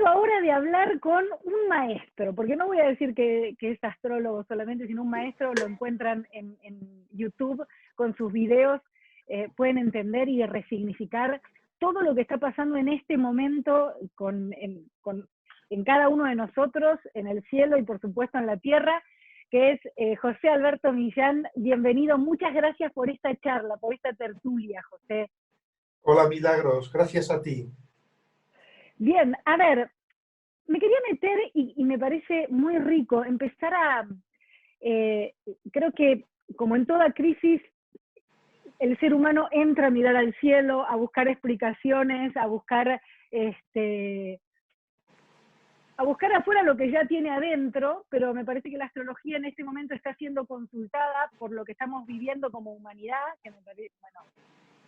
momento ahora de hablar con un maestro, porque no voy a decir que es astrólogo solamente, sino un maestro. Lo encuentran en YouTube con sus videos, pueden entender y resignificar todo lo que está pasando en este momento en cada uno de nosotros, en el cielo y por supuesto en la tierra, que es José Alberto Millán. Bienvenido, muchas gracias por esta charla, por esta tertulia, José. Hola, Milagros, gracias a ti. Bien, a ver, me quería meter y me parece muy rico empezar creo que como en toda crisis, el ser humano entra a mirar al cielo, a buscar explicaciones, a buscar afuera lo que ya tiene adentro, pero me parece que la astrología en este momento está siendo consultada por lo que estamos viviendo como humanidad, que me parece, bueno,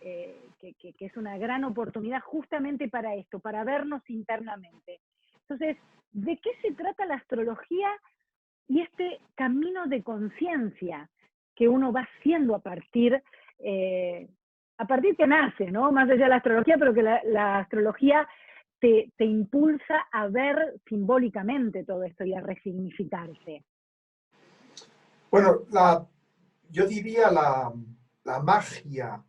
que es una gran oportunidad justamente para esto, para vernos internamente. Entonces, ¿de qué se trata la astrología y este camino de conciencia que uno va haciendo a partir que nace, ¿no? Más allá de la astrología, pero que la astrología te impulsa a ver simbólicamente todo esto y a resignificarse? Bueno, yo diría la magia,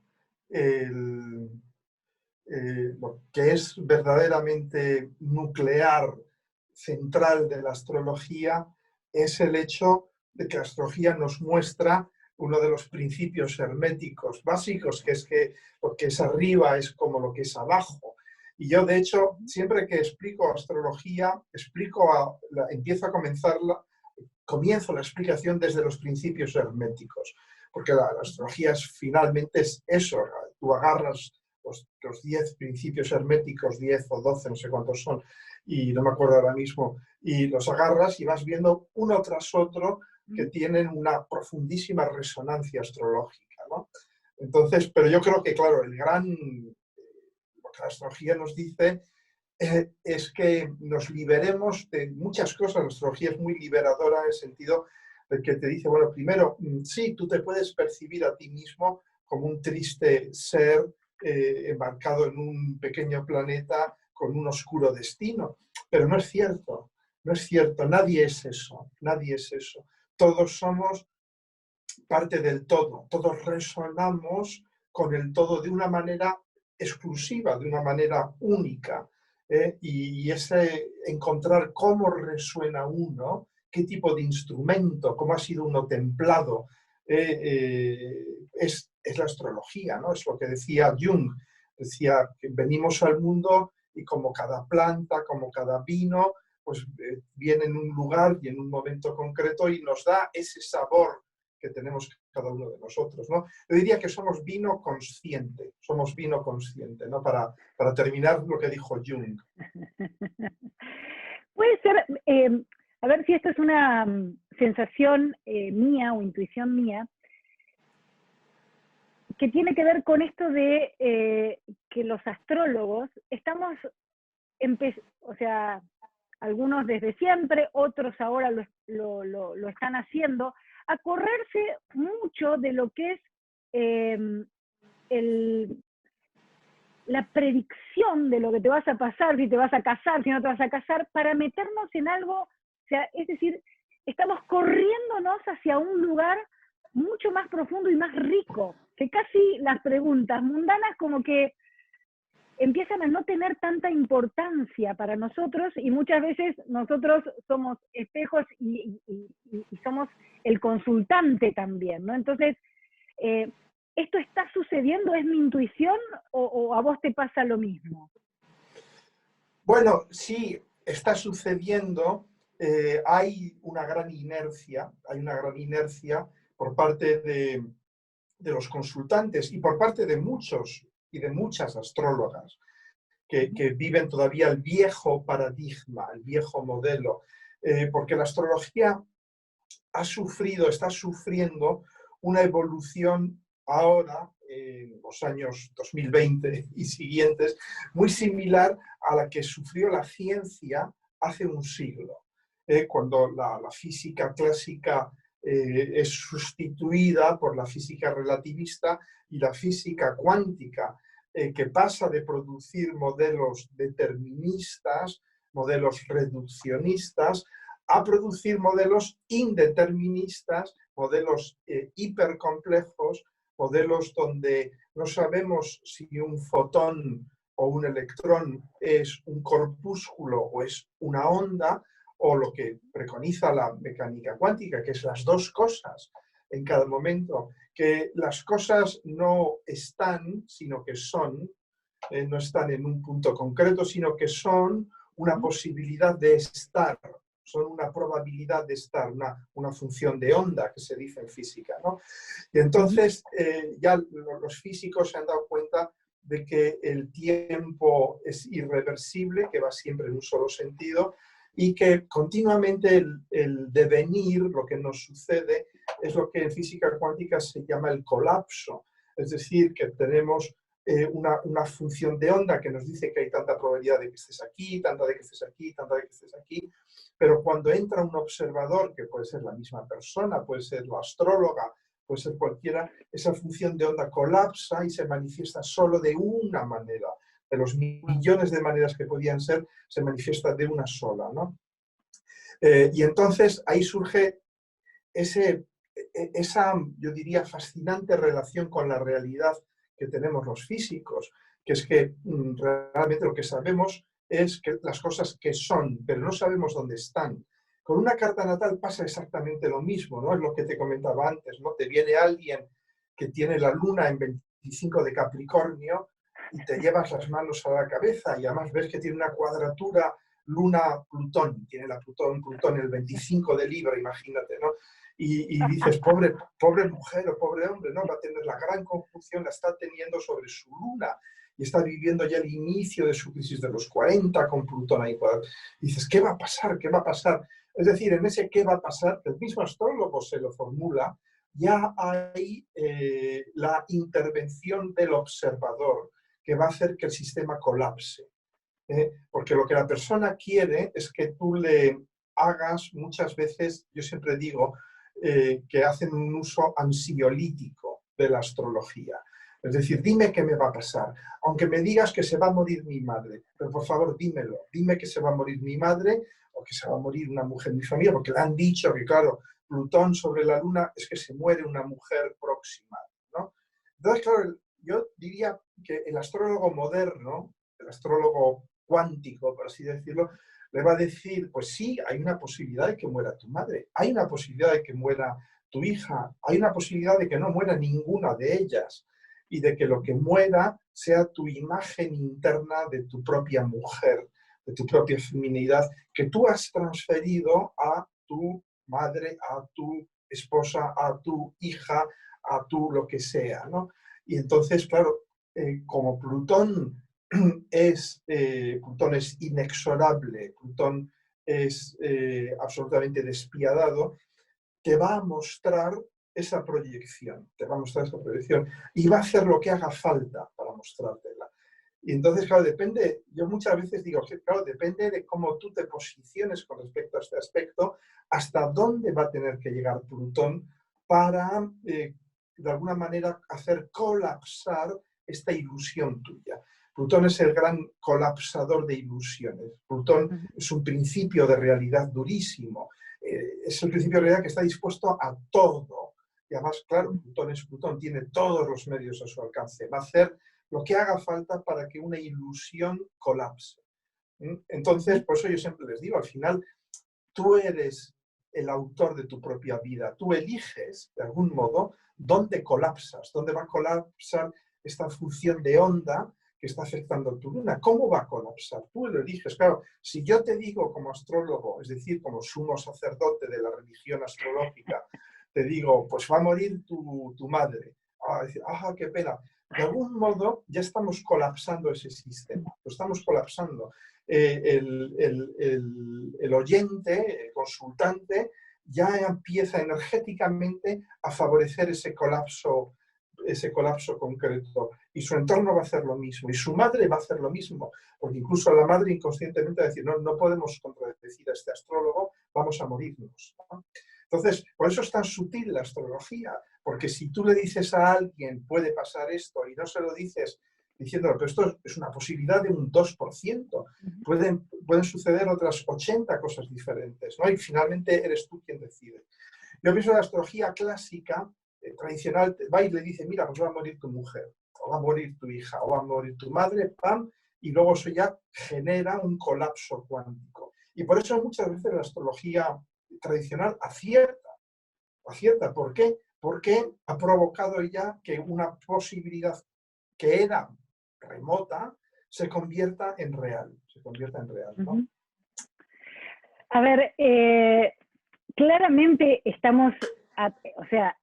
lo que es verdaderamente nuclear, central de la astrología, es el hecho de que la astrología nos muestra uno de los principios herméticos básicos, que es que lo que es arriba es como lo que es abajo. Y yo, de hecho, siempre que explico astrología, comienzo la explicación desde los principios herméticos, porque la astrología finalmente es eso. Tú agarras los 10 principios herméticos, 10 o 12, no sé cuántos son, y no me acuerdo ahora mismo, y los agarras y vas viendo uno tras otro que tienen una profundísima resonancia astrológica, ¿no? Entonces, pero yo creo que, claro, lo que la astrología nos dice es que nos liberemos de muchas cosas. La astrología es muy liberadora en el sentido de que te dice, bueno, primero, sí, tú te puedes percibir a ti mismo como un triste ser embarcado en un pequeño planeta con un oscuro destino, pero no es cierto, no es cierto, nadie es eso, nadie es eso. Todos somos parte del todo, todos resonamos con el todo de una manera exclusiva, de una manera única. Y ese encontrar cómo resuena uno, qué tipo de instrumento, cómo ha sido uno templado, es la astrología, ¿no? Es lo que decía Jung. Decía que venimos al mundo y como cada planta, como cada vino, pues viene en un lugar y en un momento concreto y nos da ese sabor que tenemos cada uno de nosotros, ¿no? Yo diría que somos vino consciente, ¿no? Para terminar lo que dijo Jung. Puede ser, a ver si esto es una sensación mía o intuición mía, que tiene que ver con esto de que los astrólogos estamos, o sea, algunos desde siempre, otros ahora lo están haciendo, a correrse mucho de lo que es la predicción de lo que te vas a pasar, si te vas a casar, si no te vas a casar, para meternos en algo, o sea, es decir, estamos corriéndonos hacia un lugar mucho más profundo y más rico, que casi las preguntas mundanas como que empiezan a no tener tanta importancia para nosotros, y muchas veces nosotros somos espejos y somos el consultante también, ¿no? Entonces, ¿esto está sucediendo? ¿Es mi intuición o a vos te pasa lo mismo? Bueno, sí, está sucediendo. Hay una gran inercia por parte de los consultantes y por parte de muchos y de muchas astrólogas que viven todavía el viejo paradigma, el viejo modelo, porque la astrología está sufriendo una evolución ahora, en los años 2020 y siguientes, muy similar a la que sufrió la ciencia hace un siglo, cuando la física clásica es sustituida por la física relativista y la física cuántica, que pasa de producir modelos deterministas modelos reduccionistas, a producir modelos indeterministas, modelos hipercomplejos, modelos donde no sabemos si un fotón o un electrón es un corpúsculo o es una onda, o lo que preconiza la mecánica cuántica, que es las dos cosas en cada momento, que las cosas no están, sino que son, no están en un punto concreto, sino que son una posibilidad de estar, son una probabilidad de estar, una función de onda, que se dice en física, ¿no? Y entonces ya los físicos se han dado cuenta de que el tiempo es irreversible, que va siempre en un solo sentido, y que continuamente el devenir, lo que nos sucede, es lo que en física cuántica se llama el colapso. Es decir, que tenemos una función de onda que nos dice que hay tanta probabilidad de que estés aquí, tanta de que estés aquí, tanta de que estés aquí, pero cuando entra un observador, que puede ser la misma persona, puede ser la astróloga, puede ser cualquiera, esa función de onda colapsa y se manifiesta solo de una manera. De los millones de maneras que podían ser, se manifiesta de una sola, ¿no? Y entonces ahí surge esa, yo diría, fascinante relación con la realidad que tenemos los físicos, que es que realmente lo que sabemos es que las cosas que son, pero no sabemos dónde están. Con una carta natal pasa exactamente lo mismo, ¿no? Es lo que te comentaba antes, ¿no? Te viene alguien que tiene la luna en 25 de Capricornio y te llevas las manos a la cabeza y además ves que tiene una cuadratura Luna-Plutón, tiene la Plutón el 25 de Libra, imagínate, ¿no? Y dices, pobre mujer o pobre hombre, ¿no? Va a tener la gran conjunción, la está teniendo sobre su luna y está viviendo ya el inicio de su crisis de los 40 con Plutón ahí. Y dices, ¿qué va a pasar? ¿Qué va a pasar? Es decir, en ese qué va a pasar, el mismo astrólogo se lo formula, ya hay la intervención del observador que va a hacer que el sistema colapse. Porque lo que la persona quiere es que tú le hagas muchas veces, yo siempre digo, que hacen un uso ansiolítico de la astrología. Es decir, dime qué me va a pasar. Aunque me digas que se va a morir mi madre, pero por favor dímelo. Dime que se va a morir mi madre o que se va a morir una mujer de mi familia, porque le han dicho que, claro, Plutón sobre la luna es que se muere una mujer próxima, ¿no? Entonces, claro, yo diría que el astrólogo moderno, el astrólogo cuántico, por así decirlo, le va a decir, pues sí, hay una posibilidad de que muera tu madre, hay una posibilidad de que muera tu hija, hay una posibilidad de que no muera ninguna de ellas y de que lo que muera sea tu imagen interna de tu propia mujer, de tu propia feminidad, que tú has transferido a tu madre, a tu esposa, a tu hija, a tu lo que sea, ¿no? Y entonces, claro, como Plutón Plutón es inexorable, Plutón es absolutamente despiadado, te va a mostrar esa proyección, te va a mostrar esa proyección y va a hacer lo que haga falta para mostrártela. Y entonces, claro, depende, yo muchas veces digo, claro, depende de cómo tú te posiciones con respecto a este aspecto, hasta dónde va a tener que llegar Plutón para, de alguna manera, hacer colapsar esta ilusión tuya. Plutón es el gran colapsador de ilusiones. Plutón es un principio de realidad durísimo. Es el principio de realidad que está dispuesto a todo. Y además, claro, Plutón es Plutón, tiene todos los medios a su alcance. Va a hacer lo que haga falta para que una ilusión colapse. Entonces, por eso yo siempre les digo, al final, tú eres el autor de tu propia vida. Tú eliges, de algún modo, dónde colapsas, dónde va a colapsar esta función de onda que está afectando a tu luna. ¿Cómo va a colapsar? Tú lo eliges. Claro, si yo te digo como astrólogo, es decir, como sumo sacerdote de la religión astrológica, te digo, pues va a morir tu madre. Decir, qué pena. De algún modo ya estamos colapsando ese sistema, lo estamos colapsando. El oyente, el consultante, ya empieza energéticamente a favorecer ese colapso concreto. Y su entorno va a hacer lo mismo. Y su madre va a hacer lo mismo. Porque incluso la madre inconscientemente va a decir, no podemos contradecir a este astrólogo, vamos a morirnos, ¿no? Entonces, por eso es tan sutil la astrología. Porque si tú le dices a alguien, puede pasar esto, y no se lo dices diciéndolo, pero esto es una posibilidad de un 2%. Pueden suceder otras 80 cosas diferentes, ¿no? Y finalmente eres tú quien decide. Yo pienso que la astrología clásica, tradicional, va y le dice, mira, pues va a morir tu mujer, o va a morir tu hija, o va a morir tu madre, ¡pam! Y luego eso ya genera un colapso cuántico. Y por eso muchas veces la astrología tradicional acierta. ¿Por qué? Porque ha provocado ya que una posibilidad que era remota se convierta en real, ¿no? A ver, claramente estamos, o sea,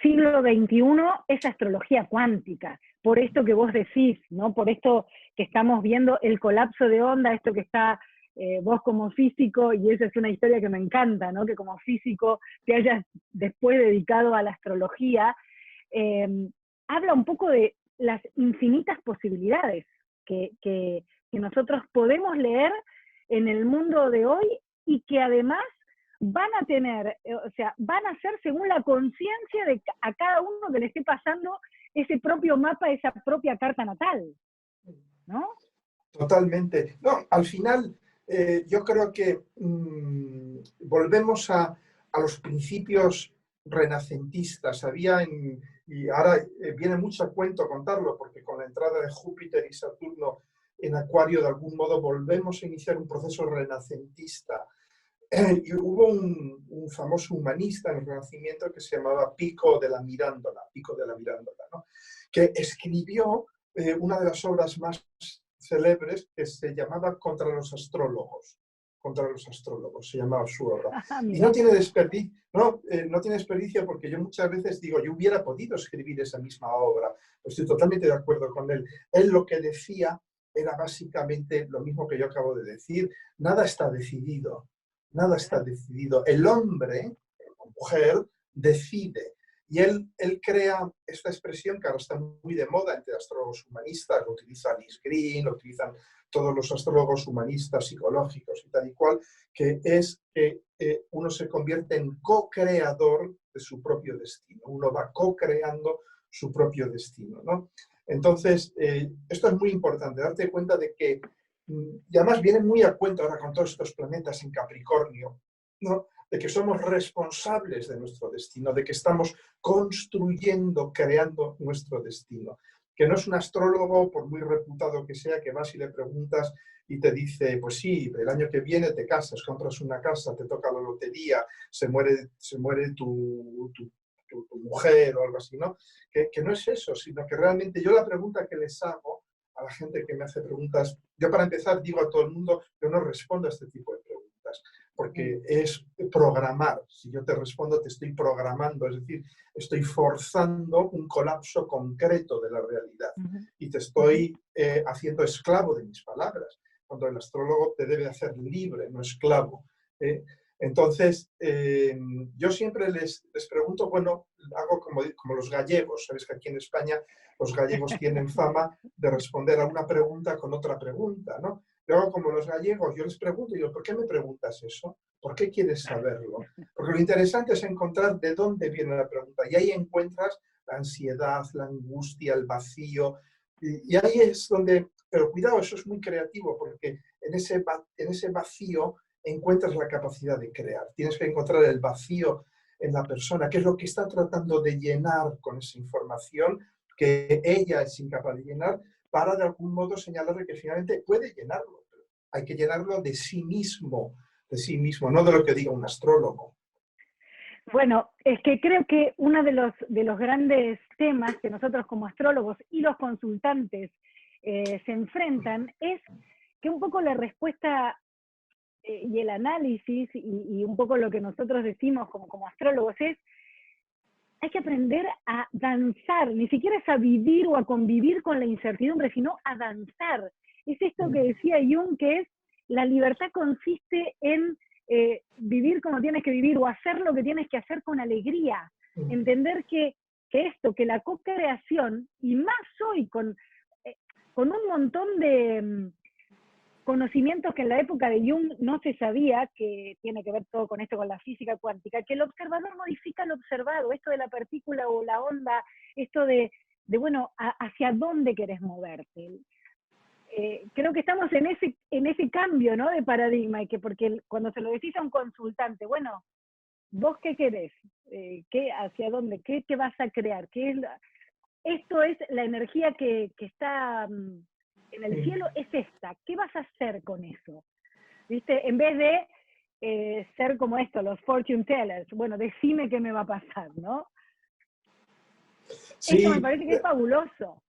siglo XXI es astrología cuántica, por esto que vos decís, ¿no? Por esto que estamos viendo el colapso de onda, esto que está vos como físico, y esa es una historia que me encanta, ¿no? Que como físico te hayas después dedicado a la astrología, habla un poco de las infinitas posibilidades que nosotros podemos leer en el mundo de hoy y que además van a tener, o sea, van a ser según la conciencia de a cada uno que le esté pasando ese propio mapa, esa propia carta natal, ¿no? Totalmente. No, al final yo creo que volvemos a los principios renacentistas. Y ahora viene mucho a cuento contarlo, porque con la entrada de Júpiter y Saturno en Acuario, de algún modo volvemos a iniciar un proceso renacentista. Y hubo un famoso humanista en el Renacimiento que se llamaba Pico de la Mirandola, ¿no? Que escribió una de las obras más célebres que se llamaba Contra los astrólogos, se llamaba su obra. Y no tiene desperdicio, no tiene desperdicio, porque yo muchas veces digo, yo hubiera podido escribir esa misma obra, estoy totalmente de acuerdo con él. Él lo que decía era básicamente lo mismo que yo acabo de decir: nada está decidido. Nada está decidido. El hombre, o mujer, decide. Y él crea esta expresión que ahora está muy de moda entre astrólogos humanistas, lo utiliza Alice Green, lo utilizan todos los astrólogos humanistas, psicológicos y tal y cual, que es que uno se convierte en co-creador de su propio destino. Uno va co-creando su propio destino, ¿no? Entonces, esto es muy importante, darte cuenta de que, y además viene muy a cuento ahora con todos estos planetas en Capricornio, ¿no? De que somos responsables de nuestro destino, de que estamos construyendo, creando nuestro destino. Que no es un astrólogo, por muy reputado que sea, que vas y le preguntas y te dice, pues sí, el año que viene te casas, compras una casa, te toca la lotería, se muere tu mujer o algo así, ¿no? Que no es eso, sino que realmente yo la pregunta que les hago a la gente que me hace preguntas, yo para empezar digo a todo el mundo, yo no respondo a este tipo de preguntas, porque es programar. Si yo te respondo, te estoy programando, es decir, estoy forzando un colapso concreto de la realidad y te estoy haciendo esclavo de mis palabras, cuando el astrólogo te debe hacer libre, no esclavo. Entonces, yo siempre les pregunto, bueno, hago como los gallegos, sabes que aquí en España los gallegos tienen fama de responder a una pregunta con otra pregunta, ¿no? Luego, como los gallegos, yo les pregunto, digo, ¿por qué me preguntas eso? ¿Por qué quieres saberlo? Porque lo interesante es encontrar de dónde viene la pregunta, y ahí encuentras la ansiedad, la angustia, el vacío, y ahí es donde, pero cuidado, eso es muy creativo, porque en ese vacío encuentras la capacidad de crear. Tienes que encontrar el vacío en la persona, que es lo que está tratando de llenar con esa información que ella es incapaz de llenar, para de algún modo señalarle que finalmente puede llenarlo. Pero hay que llenarlo de sí mismo, no de lo que diga un astrólogo. Bueno, es que creo que uno de los grandes temas que nosotros como astrólogos y los consultantes se enfrentan es que un poco la respuesta y el análisis y un poco lo que nosotros decimos como astrólogos es: hay que aprender a danzar, ni siquiera es a vivir o a convivir con la incertidumbre, sino a danzar. Es esto que decía Jung, que es la libertad consiste en vivir como tienes que vivir o hacer lo que tienes que hacer con alegría. Entender que la co-creación, y más hoy con un montón de conocimientos que en la época de Jung no se sabía, que tiene que ver todo con esto, con la física cuántica, que el observador modifica lo observado, esto de la partícula o la onda, esto de bueno, hacia dónde querés moverte. Creo que estamos en ese cambio, ¿no?, de paradigma, y que porque cuando se lo decís a un consultante, bueno, ¿vos qué querés? ¿Hacia dónde? ¿Qué vas a crear? Esto es la energía que está en el cielo, es esta. ¿Qué vas a hacer con eso? ¿Viste? En vez de ser como esto, los fortune tellers. Bueno, decime qué me va a pasar, ¿no? Sí, eso me parece que es fabuloso.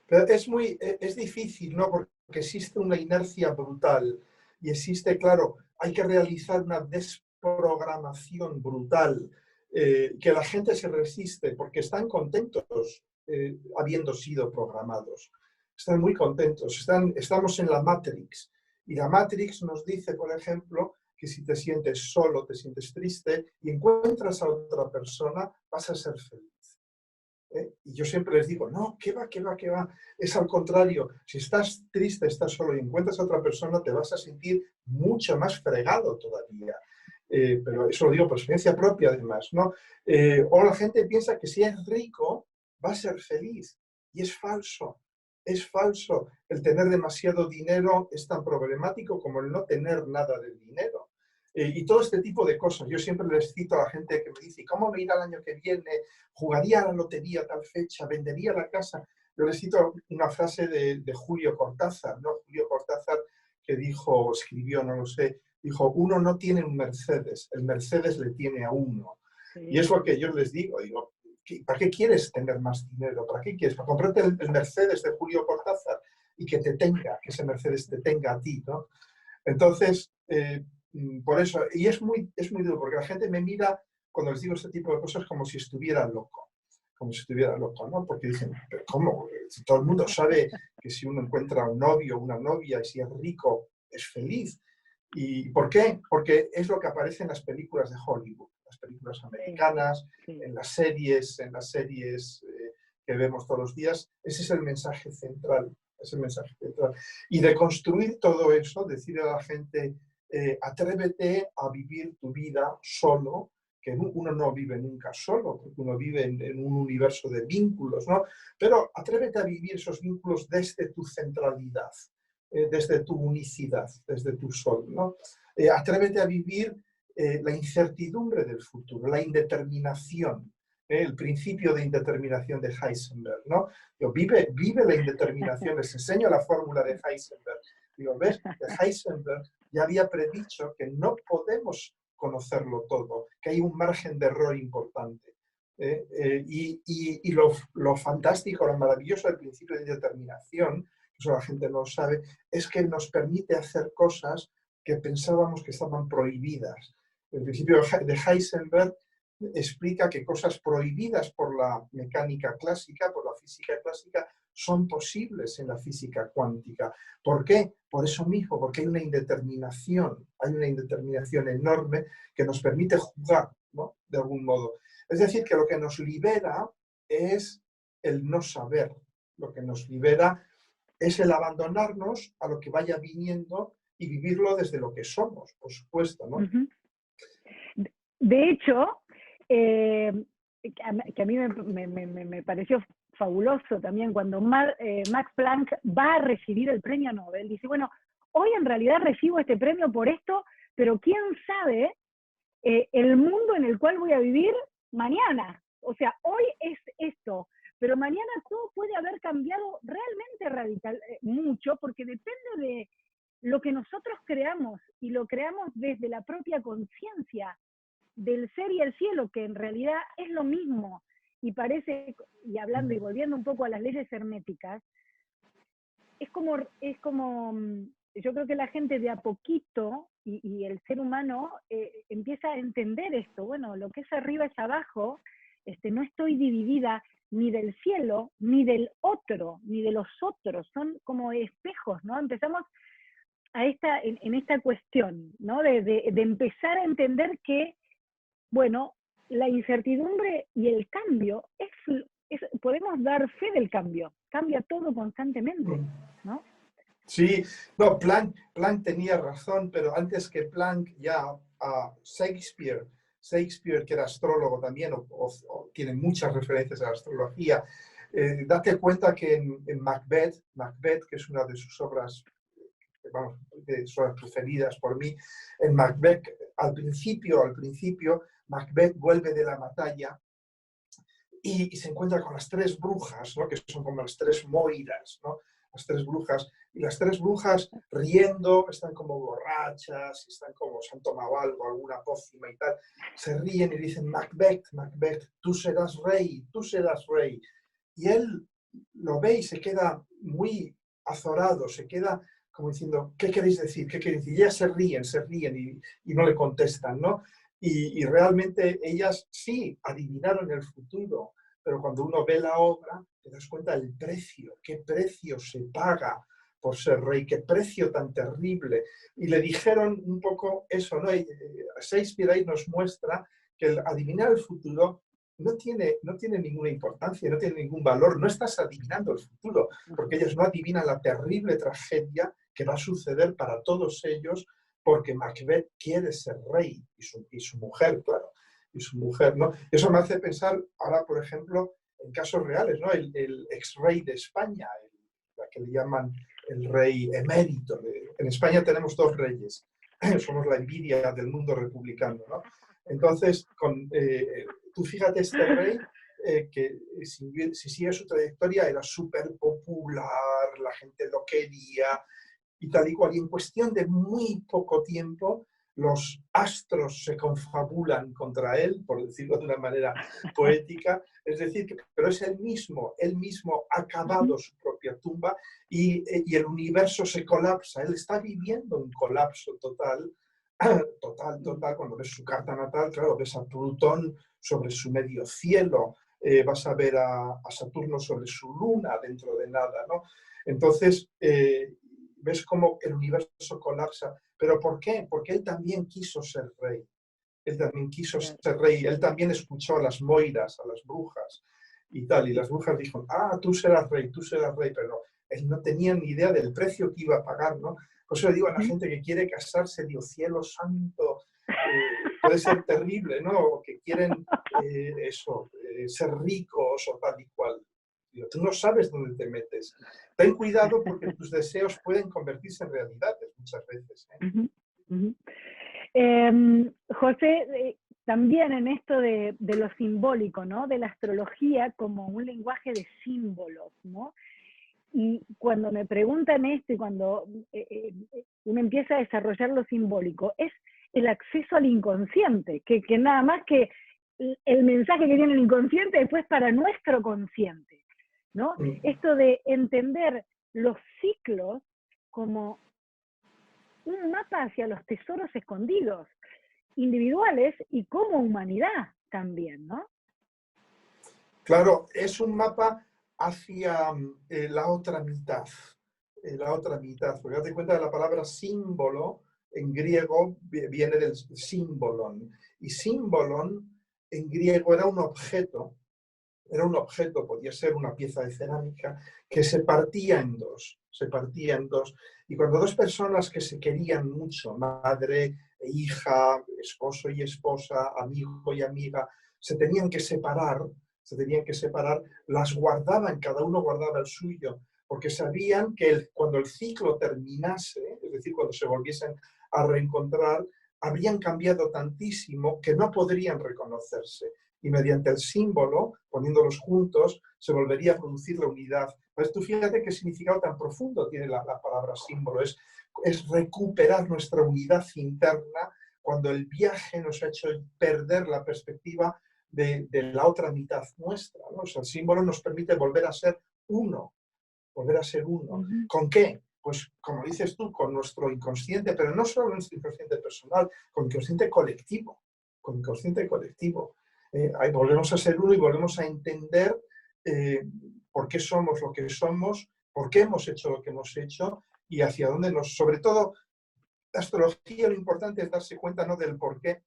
pero es difícil, ¿no? Porque existe una inercia brutal y existe, claro, hay que realizar una desprogramación brutal, que la gente se resiste porque están contentos habiendo sido programados. Están muy contentos. Estamos en la Matrix. Y la Matrix nos dice, por ejemplo, que si te sientes solo, te sientes triste y encuentras a otra persona, vas a ser feliz. Y yo siempre les digo, no, ¿qué va, qué va, qué va? Es al contrario, si estás triste, estás solo y encuentras a otra persona, te vas a sentir mucho más fregado todavía. Pero eso lo digo por experiencia propia, además, ¿no? O la gente piensa que si es rico, va a ser feliz. Y es falso, es falso. El tener demasiado dinero es tan problemático como el no tener nada de dinero. Y todo este tipo de cosas. Yo siempre les cito a la gente que me dice, ¿cómo me irá el año que viene? ¿Jugaría a la lotería a tal fecha? ¿Vendería la casa? Yo les cito una frase de Julio Cortázar, ¿no? Julio Cortázar que dijo, escribió, no lo sé, dijo, uno no tiene un Mercedes, el Mercedes le tiene a uno. Sí. Y es lo que yo les digo, ¿para qué quieres tener más dinero? ¿Para qué quieres? Para comprarte el Mercedes de Julio Cortázar y que te tenga, que ese Mercedes te tenga a ti, ¿no? Entonces, por eso, y es muy duro, porque la gente me mira cuando les digo este tipo de cosas como si estuviera loco, ¿no? Porque dicen, ¿pero cómo? Si todo el mundo sabe que si uno encuentra un novio o una novia y si es rico, es feliz. ¿Y por qué? Porque es lo que aparece en las películas de Hollywood, las películas americanas, sí. En las series que vemos todos los días. Ese es el mensaje central. Y de construir todo eso, decirle a la gente, atrévete a vivir tu vida solo, que uno no vive nunca solo, porque uno vive en un universo de vínculos, ¿no? Pero atrévete a vivir esos vínculos desde tu centralidad, desde tu unicidad, desde tu sol, ¿no? Atrévete a vivir la incertidumbre del futuro, la indeterminación, el principio de indeterminación de Heisenberg, ¿no? Vive la indeterminación, les enseño la fórmula de Heisenberg. Digo, ¿ves? Heisenberg ya había predicho que no podemos conocerlo todo, que hay un margen de error importante. Y lo fantástico, lo maravilloso del principio de indeterminación, eso la gente no sabe, es que nos permite hacer cosas que pensábamos que estaban prohibidas. El principio de Heisenberg explica que cosas prohibidas por la mecánica clásica, por la física clásica, son posibles en la física cuántica. ¿Por qué? Por eso mismo, porque hay una indeterminación enorme que nos permite jugar, ¿no? De algún modo. Es decir, que lo que nos libera es el no saber, lo que nos libera es el abandonarnos a lo que vaya viniendo y vivirlo desde lo que somos, por supuesto, ¿no? De hecho, que a mí me pareció fabuloso también cuando Max Planck va a recibir el premio Nobel, dice, bueno, hoy en realidad recibo este premio por esto, pero quién sabe el mundo en el cual voy a vivir mañana. O sea, hoy es esto, pero mañana todo puede haber cambiado realmente radical, mucho, porque depende de lo que nosotros creamos, y lo creamos desde la propia conciencia del ser y el cielo, que en realidad es lo mismo, y parece, y hablando y volviendo un poco a las leyes herméticas, es como yo creo que la gente de a poquito, y el ser humano empieza a entender esto, bueno, lo que es arriba es abajo, no estoy dividida ni del cielo, ni del otro, ni de los otros, son como espejos, ¿no? Empezamos en esta cuestión, ¿no? De empezar a entender que, bueno, la incertidumbre y el cambio, podemos dar fe del cambio, cambia todo constantemente, ¿no? Sí, no, Planck tenía razón, pero antes que Planck ya Shakespeare, que era astrólogo también, o tiene muchas referencias a la astrología, Date cuenta que en Macbeth, que es una de sus obras, vamos, de sus obras preferidas por mí, en Macbeth, al principio, Macbeth vuelve de la batalla y se encuentra con las tres brujas, ¿no? Que son como las tres moiras, ¿no? Las tres brujas, y las tres brujas riendo, están como borrachas, están como, se han tomado algo, alguna pócima y tal, se ríen y dicen, Macbeth, Macbeth, tú serás rey, tú serás rey. Y él lo ve y se queda muy azorado, se queda como diciendo, ¿qué queréis decir? ¿Qué queréis decir? Y ellas se ríen y no le contestan, ¿no? Y realmente ellas sí adivinaron el futuro, pero cuando uno ve la obra te das cuenta del precio, qué precio se paga por ser rey, qué precio tan terrible. Y le dijeron un poco eso, ¿no? Shakespeare ahí nos muestra que el adivinar el futuro no tiene ninguna importancia, no tiene ningún valor, no estás adivinando el futuro, porque ellos no adivinan la terrible tragedia que va a suceder para todos ellos porque Macbeth quiere ser rey y su mujer, claro, y su mujer, ¿no? Eso me hace pensar ahora, por ejemplo, en casos reales, ¿no? El ex-rey de España, la que le llaman el rey emérito. En España tenemos dos reyes, somos la envidia del mundo republicano, ¿no? Entonces, tú fíjate este rey que si sigue su trayectoria era súper popular, la gente lo quería y tal y cual. Y en cuestión de muy poco tiempo, los astros se confabulan contra él, por decirlo de una manera poética. Es decir, pero es él mismo ha cavado su propia tumba y el universo se colapsa. Él está viviendo un colapso total. Total, cuando ves su carta natal, claro, ves a Plutón sobre su medio cielo, vas a ver a Saturno sobre su luna dentro de nada, ¿no? Entonces, ves cómo el universo colapsa. ¿Pero por qué? Porque él también quiso ser rey. Él también quiso ser rey. Él también escuchó a las moiras, a las brujas y tal. Y las brujas dijeron, tú serás rey, pero él no tenía ni idea del precio que iba a pagar, ¿no? Por eso le digo a la gente que quiere casarse, Dios cielo santo, puede ser terrible, ¿no? O que quieren ser ricos o tal y cual. Tú no sabes dónde te metes. Ten cuidado porque tus deseos pueden convertirse en realidades muchas veces. José, también en esto de lo simbólico, ¿no? De la astrología como un lenguaje de símbolos, ¿no? Y cuando me preguntan esto y cuando uno empieza a desarrollar lo simbólico, es el acceso al inconsciente, que nada más que el mensaje que tiene el inconsciente después para nuestro consciente, ¿no? Esto de entender los ciclos como un mapa hacia los tesoros escondidos, individuales y como humanidad también, ¿no? Claro, es un mapa hacia la otra mitad, porque date cuenta de la palabra símbolo, en griego viene del símbolon, y símbolon en griego era un objeto, podía ser una pieza de cerámica, que se partía en dos, y cuando dos personas que se querían mucho, madre e hija, esposo y esposa, amigo y amiga, se tenían que separar, las guardaban, cada uno guardaba el suyo, porque sabían que cuando el ciclo terminase, es decir, cuando se volviesen a reencontrar, habrían cambiado tantísimo que no podrían reconocerse. Y mediante el símbolo, poniéndolos juntos, se volvería a producir la unidad. Pues tú fíjate qué significado tan profundo tiene la palabra símbolo. Es recuperar nuestra unidad interna cuando el viaje nos ha hecho perder la perspectiva de la otra mitad nuestra, ¿no? O sea, el símbolo nos permite volver a ser uno. ¿Con qué? Pues, como dices tú, con nuestro inconsciente, pero no solo nuestro inconsciente personal, con inconsciente colectivo. Ahí volvemos a ser uno y volvemos a entender por qué somos lo que somos, por qué hemos hecho lo que hemos hecho y hacia dónde sobre todo, la astrología lo importante es darse cuenta no del por qué,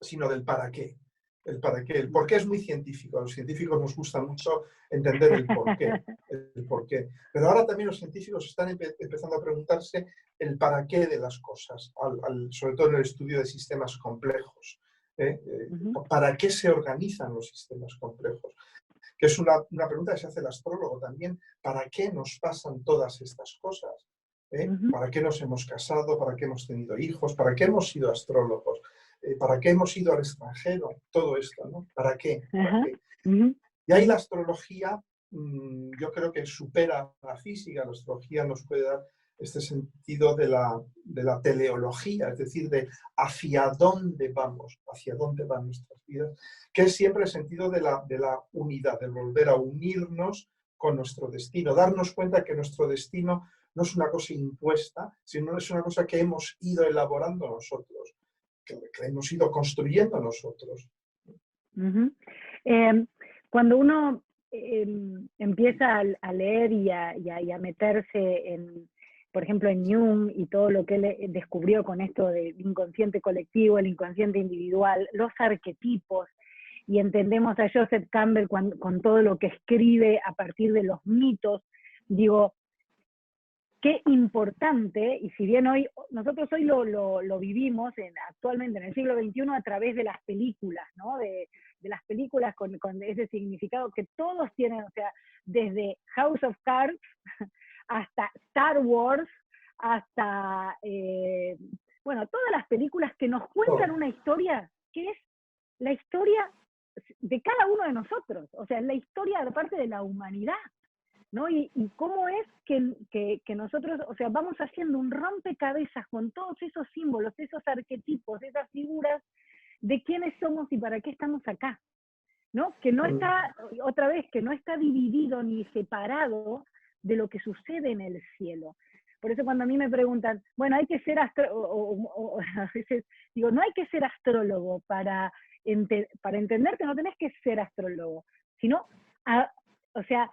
sino del para qué. El por qué es muy científico. A los científicos nos gusta mucho entender el por qué. Pero ahora también los científicos están empezando a preguntarse el para qué de las cosas, sobre todo en el estudio de sistemas complejos. ¿Para qué se organizan los sistemas complejos? que es una pregunta que se hace el astrólogo también, ¿para qué nos pasan todas estas cosas? ¿Para qué nos hemos casado? ¿Para qué hemos tenido hijos? ¿Para qué hemos sido astrólogos? ¿Para qué hemos ido al extranjero? Todo esto, ¿no? ¿Para qué? ¿Para qué? Y ahí la astrología, yo creo que supera la física. La astrología nos puede dar este sentido de la teleología, es decir, de hacia dónde vamos, hacia dónde van nuestras vidas, que es siempre el sentido de la unidad, de volver a unirnos con nuestro destino, darnos cuenta que nuestro destino no es una cosa impuesta, sino es una cosa que hemos ido elaborando nosotros, que hemos ido construyendo nosotros. Cuando uno empieza a leer y a meterse en, por ejemplo, en Jung y todo lo que él descubrió con esto del inconsciente colectivo, el inconsciente individual, los arquetipos, y entendemos a Joseph Campbell con todo lo que escribe a partir de los mitos, digo, qué importante, y si bien nosotros hoy lo vivimos actualmente en el siglo XXI a través de las películas, ¿no? De las películas con ese significado que todos tienen, o sea, desde House of Cards hasta Star Wars, hasta, bueno, todas las películas que nos cuentan una historia que es la historia de cada uno de nosotros, o sea, es la historia de parte de la humanidad, ¿no? Y cómo es que nosotros, o sea, vamos haciendo un rompecabezas con todos esos símbolos, esos arquetipos, esas figuras de quiénes somos y para qué estamos acá, ¿no? Que no está, otra vez, que no está dividido ni separado de lo que sucede en el cielo. Por eso cuando a mí me preguntan, bueno, hay que ser astrólogo, a veces digo, no hay que ser astrólogo para entender que no tenés que ser astrólogo, sino, o sea,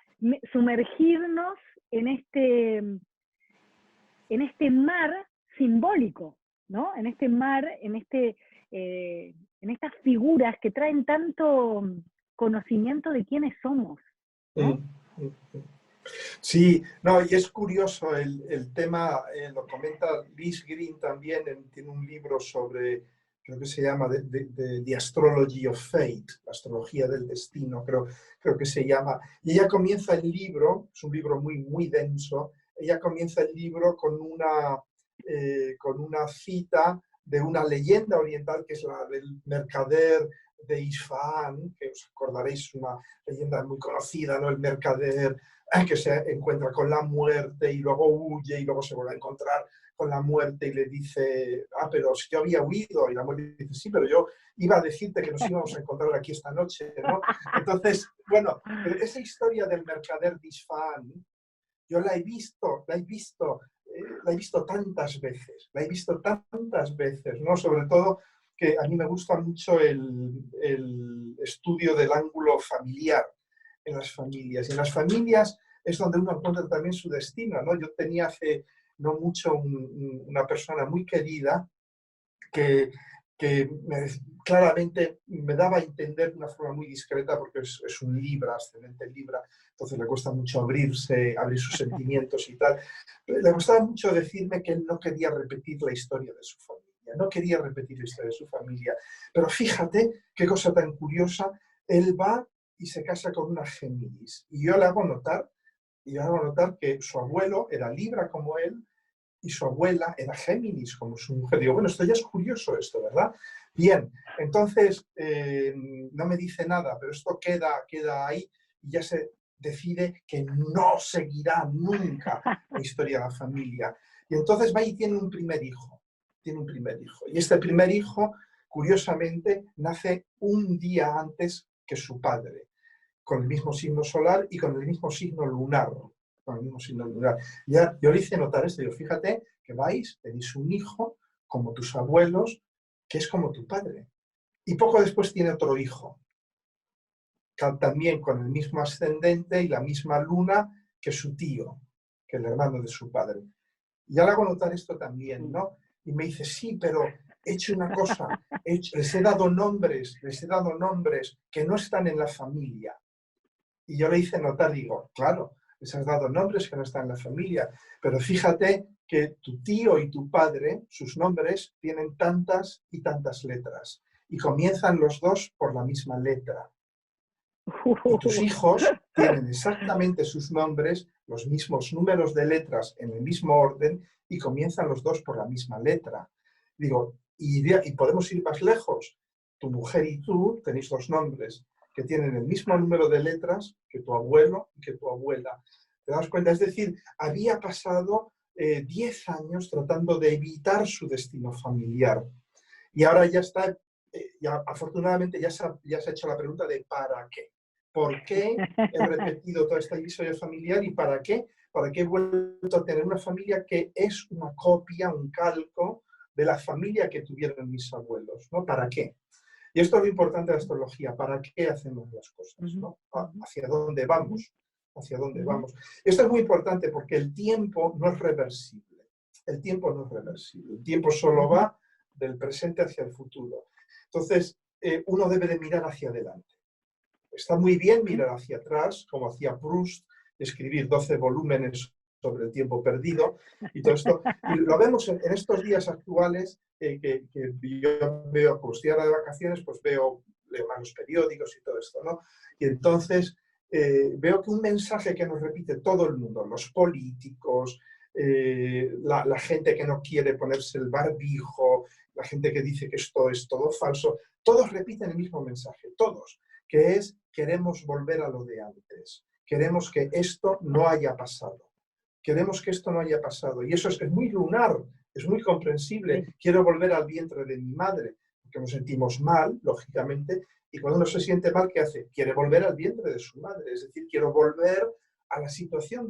sumergirnos en este mar simbólico, ¿no? En este mar, en estas figuras que traen tanto conocimiento de quiénes somos, ¿no? Sí, no, y es curioso el tema, lo comenta Liz Green también, tiene un libro sobre, creo que se llama The Astrology of Fate, la astrología del destino, creo que se llama. Y ella comienza el libro, es un libro muy, muy denso, ella comienza el libro con una cita de una leyenda oriental que es la del mercader de Isfahan, que os acordaréis, una leyenda muy conocida, ¿no? El mercader que se encuentra con la muerte y luego huye y luego se vuelve a encontrar con la muerte y le dice, pero si yo había huido, y la muerte dice, sí, pero yo iba a decirte que nos íbamos a encontrar aquí esta noche, ¿no? Entonces, bueno, pero esa historia del mercader de Isfahan, yo la he visto tantas veces, ¿no? Sobre todo que a mí me gusta mucho el estudio del ángulo familiar en las familias. Y en las familias es donde uno encuentra también su destino, ¿no? Yo tenía hace no mucho una persona muy querida que claramente me daba a entender de una forma muy discreta, porque es un Libra, ascendente Libra, entonces le cuesta mucho abrir sus sentimientos y tal. Le gustaba mucho decirme que él no quería repetir la historia de su familia, no quería repetir la historia de su familia. Pero fíjate qué cosa tan curiosa, él va y se casa con una Géminis. Y yo le hago notar que su abuelo era Libra como él, y su abuela era Géminis, como su mujer. Digo, bueno, esto ya es curioso esto, ¿verdad? Bien, entonces no me dice nada, pero esto queda ahí y ya se decide que no seguirá nunca la historia de la familia. Y entonces va y tiene un primer hijo. Y este primer hijo, curiosamente, nace un día antes que su padre, con el mismo signo solar y con el mismo signo lunar. Ya, yo le hice notar esto, digo, fíjate que tenéis un hijo como tus abuelos, que es como tu padre. Y poco después tiene otro hijo, también con el mismo ascendente y la misma luna que su tío, que el hermano de su padre. Y ya le hago notar esto también, ¿no? Y me dice, sí, pero he hecho una cosa, les he dado nombres que no están en la familia. Y yo le hice notar, digo, claro, les has dado nombres que no están en la familia, pero fíjate que tu tío y tu padre, sus nombres tienen tantas y tantas letras, y comienzan los dos por la misma letra. Y tus hijos tienen exactamente sus nombres, los mismos números de letras en el mismo orden y comienzan los dos por la misma letra. Digo, y podemos ir más lejos. Tu mujer y tú tenéis dos nombres que tienen el mismo número de letras que tu abuelo y que tu abuela. ¿Te das cuenta? Es decir, había pasado 10 años tratando de evitar su destino familiar. Y ahora ya está, ya, afortunadamente ya se ha hecho la pregunta de ¿para qué? ¿Por qué he repetido toda esta historia familiar y para qué? ¿Para qué he vuelto a tener una familia que es una copia, un calco de la familia que tuvieron mis abuelos? ¿No? ¿Para qué? Y esto es lo importante de la astrología. ¿Para qué hacemos las cosas? ¿No? ¿Hacia dónde vamos? ¿Hacia dónde vamos? Esto es muy importante porque el tiempo no es reversible. El tiempo no es reversible. El tiempo solo va del presente hacia el futuro. Entonces, uno debe de mirar hacia adelante. Está muy bien mirar hacia atrás, como hacía Proust, escribir 12 volúmenes sobre el tiempo perdido y todo esto. Y lo vemos en estos días actuales, que yo veo, como estoy ahora de vacaciones, pues leo más los periódicos y todo esto, ¿no? Y entonces veo que un mensaje que nos repite todo el mundo, los políticos, la gente que no quiere ponerse el barbijo, la gente que dice que esto es todo falso, todos repiten el mismo mensaje, todos, que es queremos volver a lo de antes, queremos que esto no haya pasado, queremos que esto no haya pasado. Y eso es muy lunar, es muy comprensible. Quiero volver al vientre de mi madre, porque nos sentimos mal, lógicamente, y cuando uno se siente mal, ¿qué hace? Quiere volver al vientre de su madre, es decir, quiero volver a la situación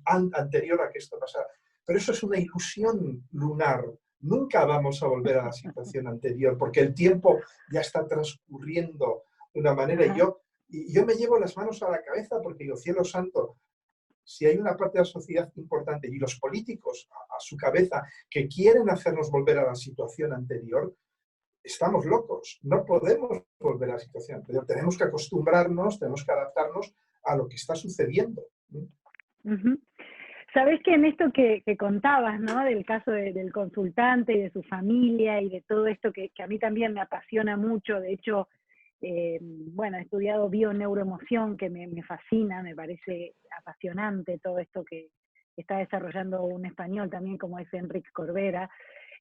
anterior a que esto pasara. Pero eso es una ilusión lunar. Nunca vamos a volver a la situación anterior, porque el tiempo ya está transcurriendo de una manera. Y yo me llevo las manos a la cabeza porque digo, cielo santo, si hay una parte de la sociedad importante y los políticos a su cabeza que quieren hacernos volver a la situación anterior, estamos locos. No podemos volver a la situación anterior. Tenemos que acostumbrarnos, tenemos que adaptarnos a lo que está sucediendo. Sabés que en esto que contabas, ¿no? Del caso del consultante y de su familia y de todo esto que a mí también me apasiona mucho. De hecho, bueno, he estudiado bioneuroemoción, que me fascina, me parece apasionante todo esto que está desarrollando un español también como es Enrique Corbera.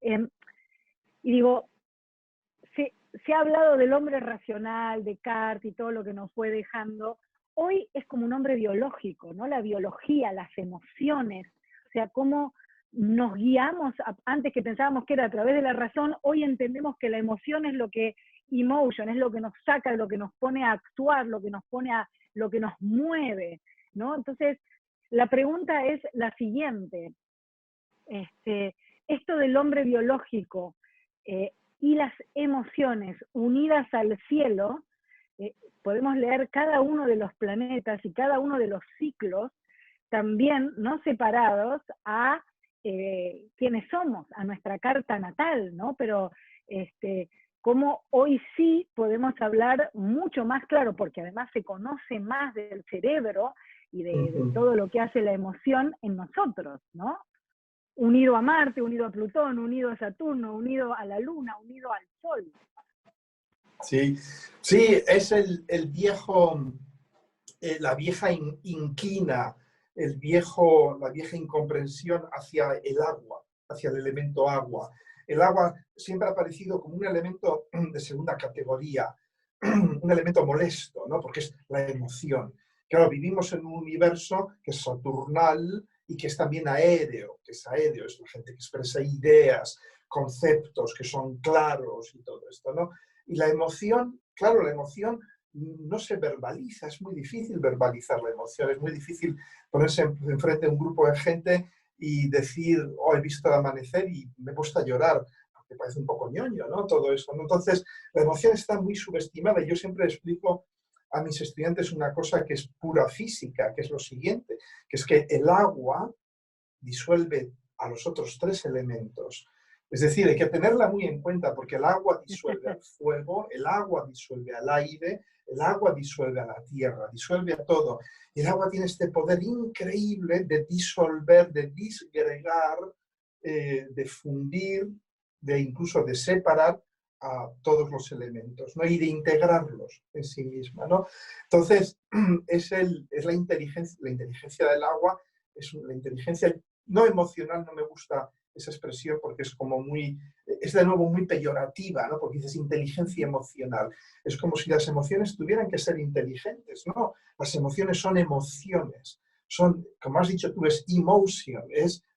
Y digo, se ha hablado del hombre racional, de Descartes y todo lo que nos fue dejando. Hoy es como un hombre biológico, ¿no? La biología, las emociones, o sea, cómo nos guiamos, antes que pensábamos que era a través de la razón, hoy entendemos que la emoción es lo que, emotion, es lo que nos saca, lo que nos pone a actuar, lo que nos mueve, ¿no? Entonces, la pregunta es la siguiente, esto del hombre biológico y las emociones unidas al cielo, podemos leer cada uno de los planetas y cada uno de los ciclos, también no separados a quiénes somos, a nuestra carta natal, ¿no? Pero como hoy sí podemos hablar mucho más claro, porque además se conoce más del cerebro y de todo lo que hace la emoción en nosotros, ¿no? Unido a Marte, unido a Plutón, unido a Saturno, unido a la Luna, unido al Sol. Sí, sí, es el viejo, la vieja inquina, la vieja incomprensión hacia el agua, hacia el elemento agua. El agua siempre ha aparecido como un elemento de segunda categoría, un elemento molesto, ¿no? Porque es la emoción. Claro, vivimos en un universo que es saturnal y que es también aéreo, es la gente que expresa ideas, conceptos que son claros y todo esto, ¿no? Y la emoción, claro, la emoción no se verbaliza, es muy difícil verbalizar la emoción, es muy difícil ponerse enfrente de un grupo de gente y decir, oh, he visto el amanecer y me he puesto a llorar, porque parece un poco ñoño, ¿no? Todo eso, ¿no? Entonces, la emoción está muy subestimada y yo siempre explico a mis estudiantes una cosa que es pura física, que es lo siguiente, que es que el agua disuelve a los otros tres elementos. Es decir, hay que tenerla muy en cuenta porque el agua disuelve al fuego, el agua disuelve al aire, el agua disuelve a la tierra, disuelve a todo. Y el agua tiene este poder increíble de disolver, de disgregar, de fundir, incluso de separar a todos los elementos, ¿no? Y de integrarlos en sí misma, ¿no? Entonces, es la inteligencia del agua, es la inteligencia no emocional, no me gusta esa expresión porque es como es de nuevo muy peyorativa, ¿no? Porque dices inteligencia emocional. Es como si las emociones tuvieran que ser inteligentes, ¿no? Las emociones son emociones, son, como has dicho tú, es emotion,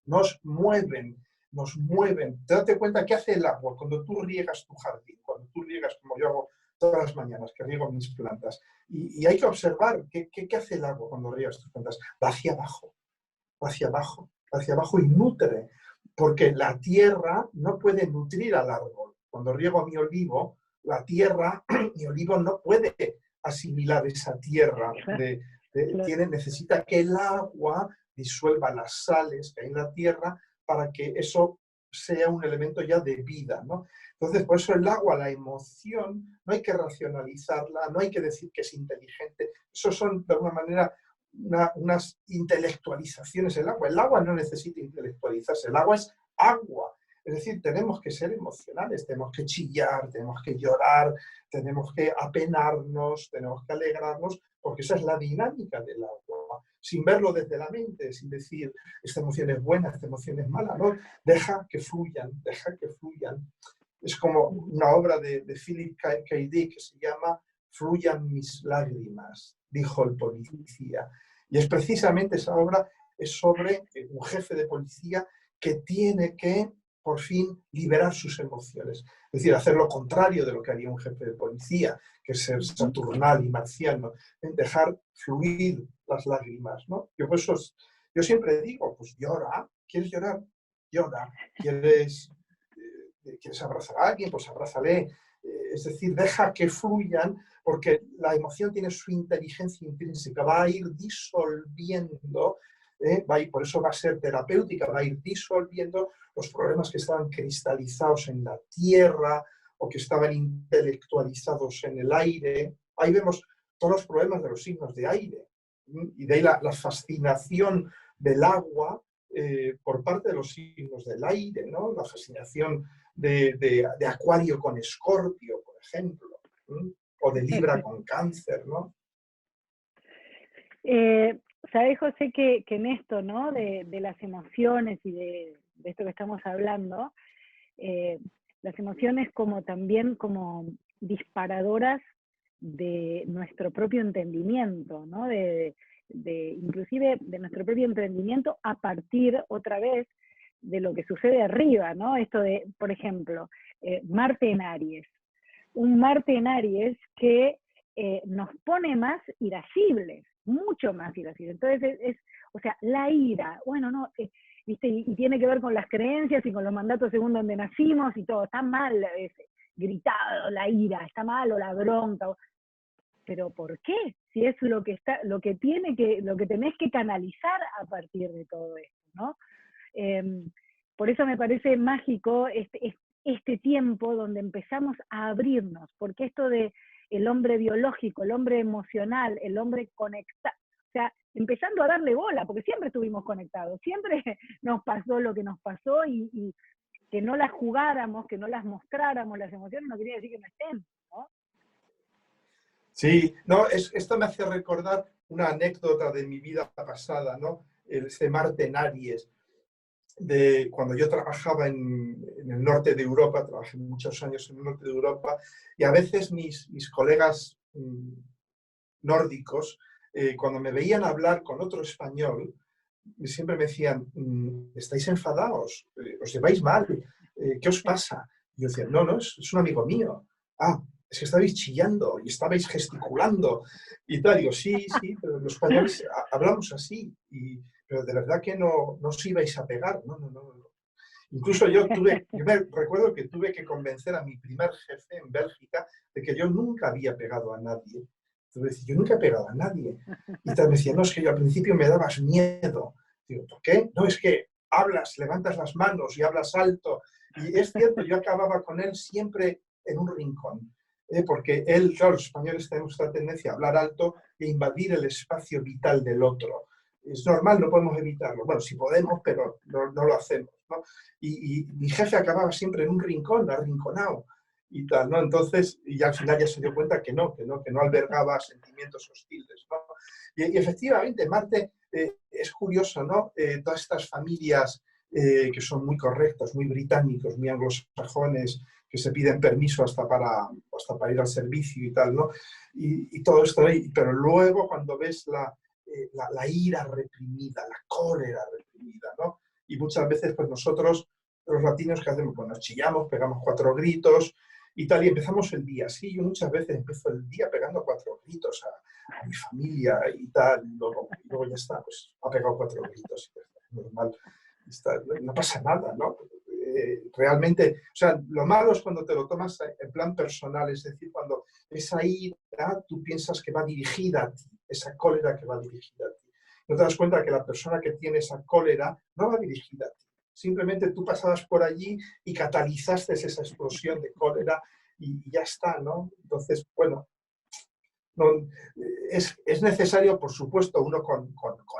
nos mueven, nos mueven. Date cuenta qué hace el agua cuando tú riegas tu jardín, cuando tú riegas, como yo hago todas las mañanas, que riego mis plantas. Y hay que observar qué hace el agua cuando riegas tus plantas. Va hacia abajo, va hacia abajo, va hacia abajo y nutre, porque la tierra no puede nutrir al árbol. Cuando riego mi olivo, la tierra, mi olivo no puede asimilar esa tierra. Necesita que el agua disuelva las sales que hay en la tierra para que eso sea un elemento ya de vida, ¿no? Entonces, por eso el agua, la emoción, no hay que racionalizarla, no hay que decir que es inteligente. Eso son, de alguna manera, unas intelectualizaciones del agua. El agua no necesita intelectualizarse, el agua es agua. Es decir, tenemos que ser emocionales, tenemos que chillar, tenemos que llorar, tenemos que apenarnos, tenemos que alegrarnos, porque esa es la dinámica del agua, sin verlo desde la mente, sin decir, esta emoción es buena, esta emoción es mala, ¿no? Deja que fluyan, deja que fluyan. Es como una obra de Philip K. Dick que se llama Fluyan mis lágrimas, dijo el policía. Y es precisamente esa obra, es sobre un jefe de policía que tiene que, por fin, liberar sus emociones. Es decir, hacer lo contrario de lo que haría un jefe de policía, que es ser saturnal y marciano, dejar fluir las lágrimas, ¿no? Yo siempre digo, pues llora, ¿quieres llorar? Llora. ¿Quieres abrazar a alguien? Pues abrázale. Es decir, deja que fluyan, porque la emoción tiene su inteligencia intrínseca, va a ir disolviendo, por eso va a ser terapéutica, va a ir disolviendo los problemas que estaban cristalizados en la tierra o que estaban intelectualizados en el aire. Ahí vemos todos los problemas de los signos de aire. Y de ahí la fascinación del agua por parte de los signos del aire, ¿no? La fascinación de Acuario con Escorpio, por ejemplo, o de Libra con Cáncer, ¿no? Sabes, José, que en esto, ¿no? De las emociones y de esto que estamos hablando, las emociones también como disparadoras de nuestro propio entendimiento, ¿no? Inclusive de nuestro propio entendimiento a partir, otra vez, de lo que sucede arriba, ¿no? Esto de, por ejemplo, Marte en Aries. Un Marte en Aries que nos pone más irascibles, mucho más irascibles. Entonces, o sea, la ira, bueno, no, ¿viste? Y tiene que ver con las creencias y con los mandatos según donde nacimos y todo. Está mal gritado la ira, está mal o la bronca. Pero ¿por qué? Si es lo que tenés que canalizar a partir de todo esto, ¿no? Por eso me parece mágico este tiempo donde empezamos a abrirnos, porque esto de el hombre biológico, el hombre emocional, el hombre conectado, o sea, empezando a darle bola, porque siempre estuvimos conectados, siempre nos pasó lo que nos pasó y que no las jugáramos, que no las mostráramos las emociones, no quería decir que no estén, ¿no? Sí, no, esto me hace recordar una anécdota de mi vida pasada, ¿no? Este Marte en Aries, de cuando yo trabajaba en el norte de Europa, trabajé muchos años en el norte de Europa, y a veces mis colegas nórdicos, cuando me veían hablar con otro español, siempre me decían, estáis enfadados, os lleváis mal, ¿qué os pasa? Y yo decía, no, es un amigo mío. Ah, es que estabais chillando y estabais gesticulando y tal. Digo, sí, pero los españoles hablamos así, pero de verdad que no os ibais a pegar. No. Incluso yo me recuerdo que tuve que convencer a mi primer jefe en Bélgica de que yo nunca había pegado a nadie. Entonces, yo nunca he pegado a nadie. Y tal me decía, no, es que yo al principio me dabas miedo. Digo, ¿por qué? No, es que hablas, levantas las manos y hablas alto. Y es cierto, yo acababa con él siempre en un rincón. Porque él, claro, los españoles tenemos esta tendencia a hablar alto e invadir el espacio vital del otro. Es normal, no podemos evitarlo. Bueno, sí podemos, pero no lo hacemos, ¿no? Y mi jefe acababa siempre en un rincón, arrinconado. y tal, ¿no? Entonces, y al final ya se dio cuenta que no albergaba sentimientos hostiles, ¿no? Y efectivamente, Marte es curioso, ¿no? Todas estas familias que son muy correctos, muy británicos, muy anglosajones, que se piden permiso hasta para ir al servicio y tal, ¿no? Y todo esto, pero luego cuando ves la ira reprimida, la cólera reprimida, ¿no? Y muchas veces, pues nosotros, los latinos, ¿qué hacemos? Pues nos chillamos, pegamos 4 gritos y tal, y empezamos el día. Sí, yo muchas veces empiezo el día pegando 4 gritos a mi familia y tal, y luego ya está, pues ha pegado 4 gritos, normal, no pasa nada, ¿no? Realmente, o sea, lo malo es cuando te lo tomas en plan personal, es decir, cuando esa ira tú piensas que va dirigida a ti, esa cólera que va dirigida a ti. No te das cuenta que la persona que tiene esa cólera no va dirigida a ti. Simplemente tú pasabas por allí y catalizaste esa explosión de cólera y ya está, ¿no? Entonces, bueno, no, es necesario, por supuesto, uno con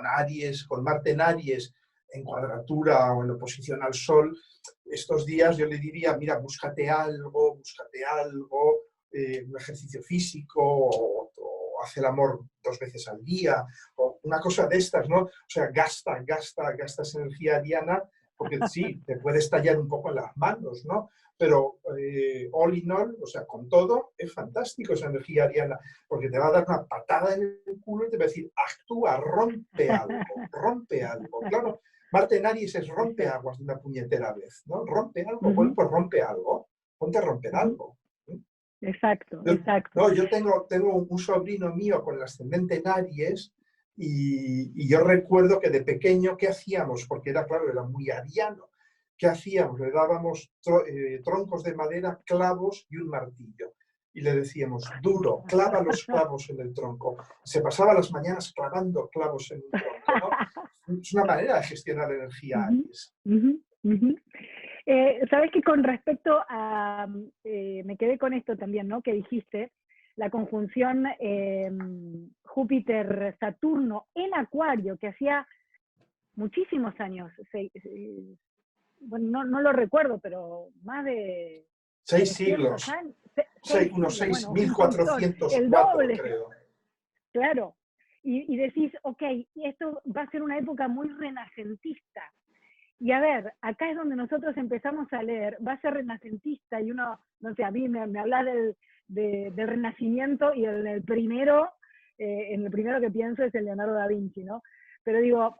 Aries, con Marte en Aries, en cuadratura o en oposición al Sol, estos días yo le diría, mira, búscate algo, un ejercicio físico o haz el amor 2 veces al día o una cosa de estas, ¿no? O sea, gasta esa energía ariana porque sí, te puede estallar un poco en las manos, ¿no? Pero all in all, o sea, con todo, es fantástico esa energía ariana, porque te va a dar una patada en el culo y te va a decir, actúa, rompe algo. Claro, Marte en Aries es rompe aguas de una puñetera vez, ¿no? Rompe algo, bueno, pues rompe algo, ponte a romper algo. Exacto, Yo, exacto. no, yo tengo un sobrino mío con el ascendente en Aries y yo recuerdo que de pequeño, ¿qué hacíamos? Porque era, claro, era muy ariano. ¿Qué hacíamos? Le dábamos troncos de madera, clavos y un martillo. Y le decíamos, duro, clava los clavos en el tronco. Se pasaba las mañanas clavando clavos en un tronco, ¿no? Es una manera de gestionar la energía Aries. Sabes que con respecto a, me quedé con esto también, ¿no? Que dijiste, la conjunción Júpiter-Saturno en Acuario, que hacía muchísimos años, bueno, no lo recuerdo, pero más de 6 300 siglos. años. Unos Bueno, un montón, el 6.404, doble, creo. claro. Y decís, ok, esto va a ser una época muy renacentista. Y a ver, acá es donde nosotros empezamos a leer, va a ser renacentista y uno, no sé, a mí me habla del Renacimiento y en el primero que pienso es el Leonardo da Vinci, ¿no? Pero digo,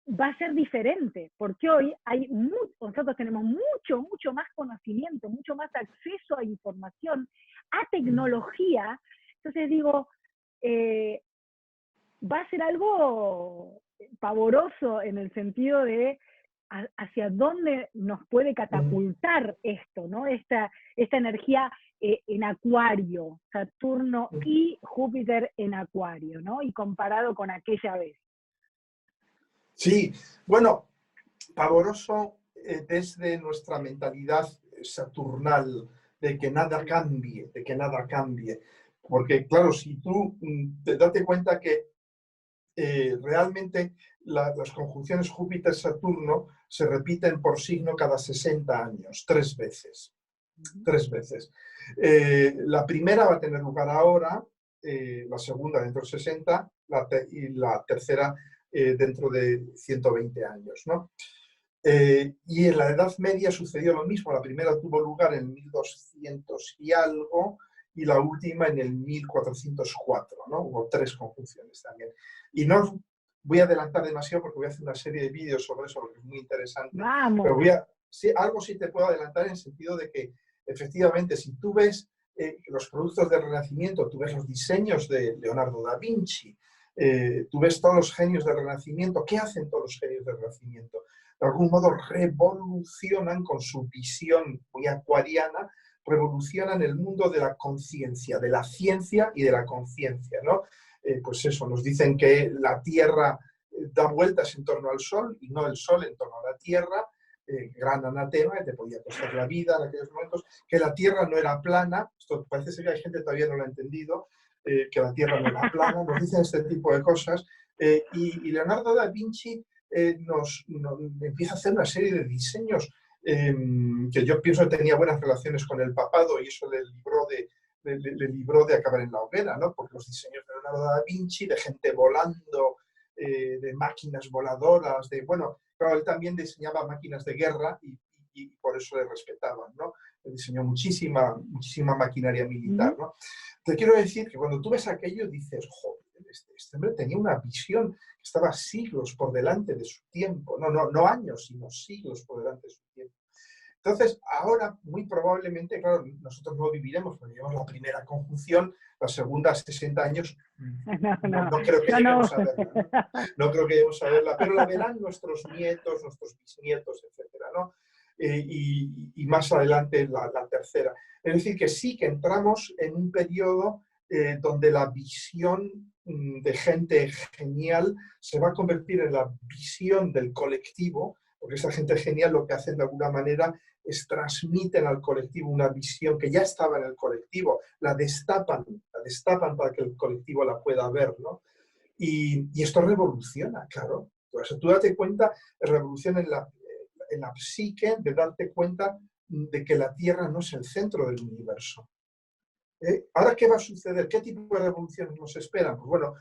va a ser diferente, porque hoy nosotros tenemos mucho más conocimiento, mucho más acceso a información, a tecnología. Entonces digo, va a ser algo pavoroso en el sentido de hacia dónde nos puede catapultar esto, ¿no? Esta energía en Acuario, Saturno y Júpiter en Acuario, ¿no? Y comparado con aquella vez. Sí, bueno, pavoroso desde nuestra mentalidad saturnal, de que nada cambie. Porque, claro, si tú te das cuenta que realmente las conjunciones Júpiter-Saturno se repiten por signo cada 60 años, 3 veces. 3 veces. La primera va a tener lugar ahora, la segunda dentro de 60 y la tercera dentro de 120 años, ¿no? Y en la Edad Media sucedió lo mismo. La primera tuvo lugar en 1200 y algo y la última en el 1404, ¿no? Hubo 3 conjunciones también. Y no voy a adelantar demasiado porque voy a hacer una serie de vídeos sobre eso, porque es muy interesante. ¡Vamos! Pero algo sí te puedo adelantar en el sentido de que, efectivamente, si tú ves los productos del Renacimiento, tú ves los diseños de Leonardo da Vinci, tú ves todos los genios del Renacimiento. ¿Qué hacen todos los genios del Renacimiento? De algún modo revolucionan con su visión muy acuariana, revolucionan el mundo de la conciencia, de la ciencia y de la conciencia, ¿no? Pues eso, nos dicen que la Tierra da vueltas en torno al Sol y no el Sol en torno a la Tierra, gran anatema, que te podía costar la vida en aquellos momentos, que la Tierra no era plana, esto parece ser que hay gente que todavía no lo ha entendido, que la Tierra no era plana, nos dicen este tipo de cosas, y Leonardo da Vinci nos empieza a hacer una serie de diseños que yo pienso que tenía buenas relaciones con el papado y eso le libró de acabar en la hoguera, ¿no? Porque los diseños de Leonardo da Vinci, de gente volando, de máquinas voladoras, bueno, claro, él también diseñaba máquinas de guerra y por eso le respetaban, ¿no? Él diseñó muchísima maquinaria militar, ¿no? Te quiero decir que cuando tú ves aquello dices, joder, este hombre tenía una visión que estaba siglos por delante de su tiempo, no años, sino siglos por delante de su tiempo. Entonces, ahora, muy probablemente, claro, nosotros no viviremos, porque vivimos la primera conjunción, la segunda, 60 años, no creo que lleguemos a verla, ¿no? Creo que lleguemos a verla, pero la verán nuestros nietos, nuestros bisnietos, etcétera, ¿no? Y más adelante la tercera. Es decir, que sí que entramos en un periodo donde la visión de gente genial se va a convertir en la visión del colectivo, porque esa gente genial lo que hacen de alguna manera es transmiten al colectivo una visión que ya estaba en el colectivo, la destapan para que el colectivo la pueda ver, ¿no? Y esto revoluciona, claro. Entonces, tú date cuenta, revoluciona en la psique de darte cuenta de que la Tierra no es el centro del universo. ¿Ahora qué va a suceder? ¿Qué tipo de revoluciones nos esperan? Pues bueno,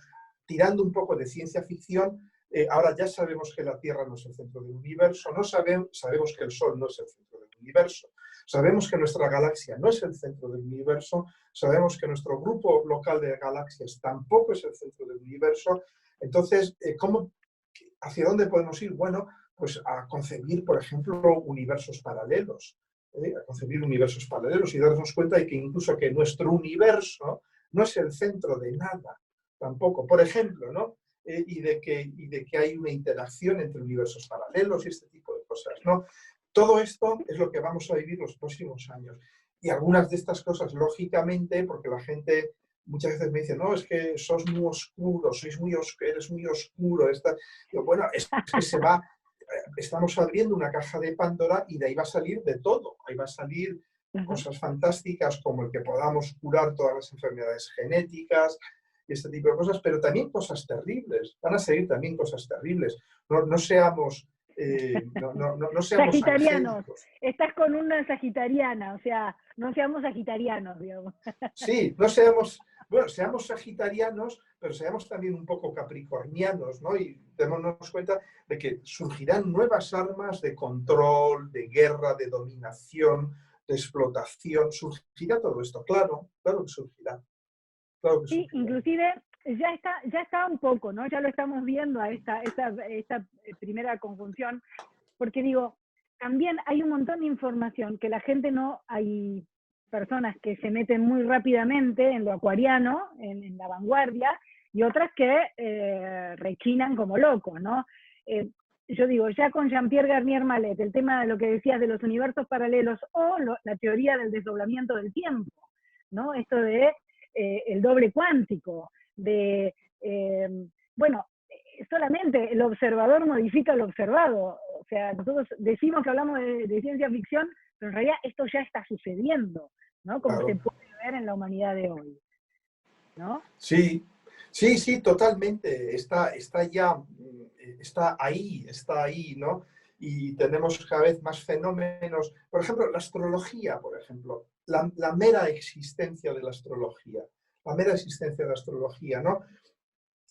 tirando un poco de ciencia ficción, ahora ya sabemos que la Tierra no es el centro del universo, sabemos que el Sol no es el centro del universo, sabemos que nuestra galaxia no es el centro del universo, sabemos que nuestro grupo local de galaxias tampoco es el centro del universo. Entonces, ¿hacia dónde podemos ir? Bueno, pues a concebir, por ejemplo, universos paralelos. A concebir universos paralelos y darnos cuenta de que incluso que nuestro universo no es el centro de nada, tampoco. Por ejemplo, ¿no? Y de que hay una interacción entre universos paralelos y este tipo de cosas, ¿no? Todo esto es lo que vamos a vivir los próximos años. Y algunas de estas cosas, lógicamente, porque la gente muchas veces me dice, no, es que sos muy oscuro, eres muy oscuro. Bueno, es que estamos abriendo una caja de Pandora y de ahí va a salir de todo. Ahí va a salir cosas fantásticas como el que podamos curar todas las enfermedades genéticas y este tipo de cosas, pero también cosas terribles. Van a salir también cosas terribles. No seamos sagitarianos. angélicos. Estás con una sagitariana, o sea, no seamos sagitarianos, digamos. Sí, seamos sagitarianos, pero seamos también un poco capricornianos, ¿no? Y démonos cuenta de que surgirán nuevas armas de control, de guerra, de dominación, de explotación. Surgirá todo esto, claro que surgirá. Claro que sí, surgirá. inclusive ya está un poco, ¿no? Ya lo estamos viendo a esta primera conjunción, porque digo, también hay un montón de información que la gente hay personas que se meten muy rápidamente en lo acuariano, en la vanguardia, y otras que rechinan como locos, ¿no? Yo digo, ya con Jean-Pierre Garnier Mallet, el tema de lo que decías de los universos paralelos o la teoría del desdoblamiento del tiempo, ¿no? Esto de el doble cuántico, solamente el observador modifica lo observado. O sea, nosotros decimos que hablamos de ciencia ficción, pero en realidad esto ya está sucediendo, ¿no? Como Claro. se puede ver en la humanidad de hoy, ¿no? Sí, totalmente. Está ahí, ¿no? Y tenemos cada vez más fenómenos. Por ejemplo, la astrología, por ejemplo. La mera existencia de la astrología. La mera existencia de la astrología, ¿no?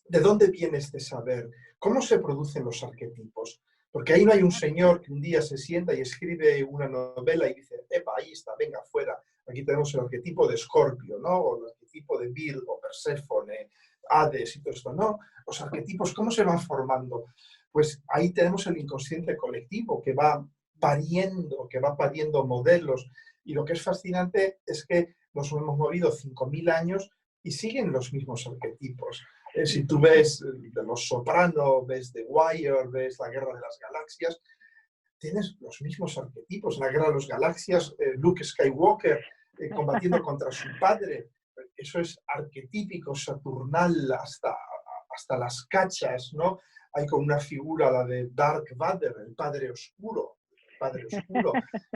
¿De dónde viene este saber? ¿Cómo se producen los arquetipos? Porque ahí no hay un señor que un día se sienta y escribe una novela y dice, epa, ahí está, venga, fuera. Aquí tenemos el arquetipo de Escorpio, ¿no? O el arquetipo de Virgo, Perséfone, Hades y todo esto, ¿no? Los arquetipos, ¿cómo se van formando? Pues ahí tenemos el inconsciente colectivo que va pariendo modelos. Y lo que es fascinante es que nos hemos movido 5.000 años y siguen los mismos arquetipos. Si tú ves de Los Soprano, ves The Wire, ves La Guerra de las Galaxias, tienes los mismos arquetipos. En La Guerra de las Galaxias, Luke Skywalker combatiendo contra su padre. Eso es arquetípico, saturnal, hasta las cachas, ¿no? Hay como una figura, la de Dark Vader, el padre oscuro,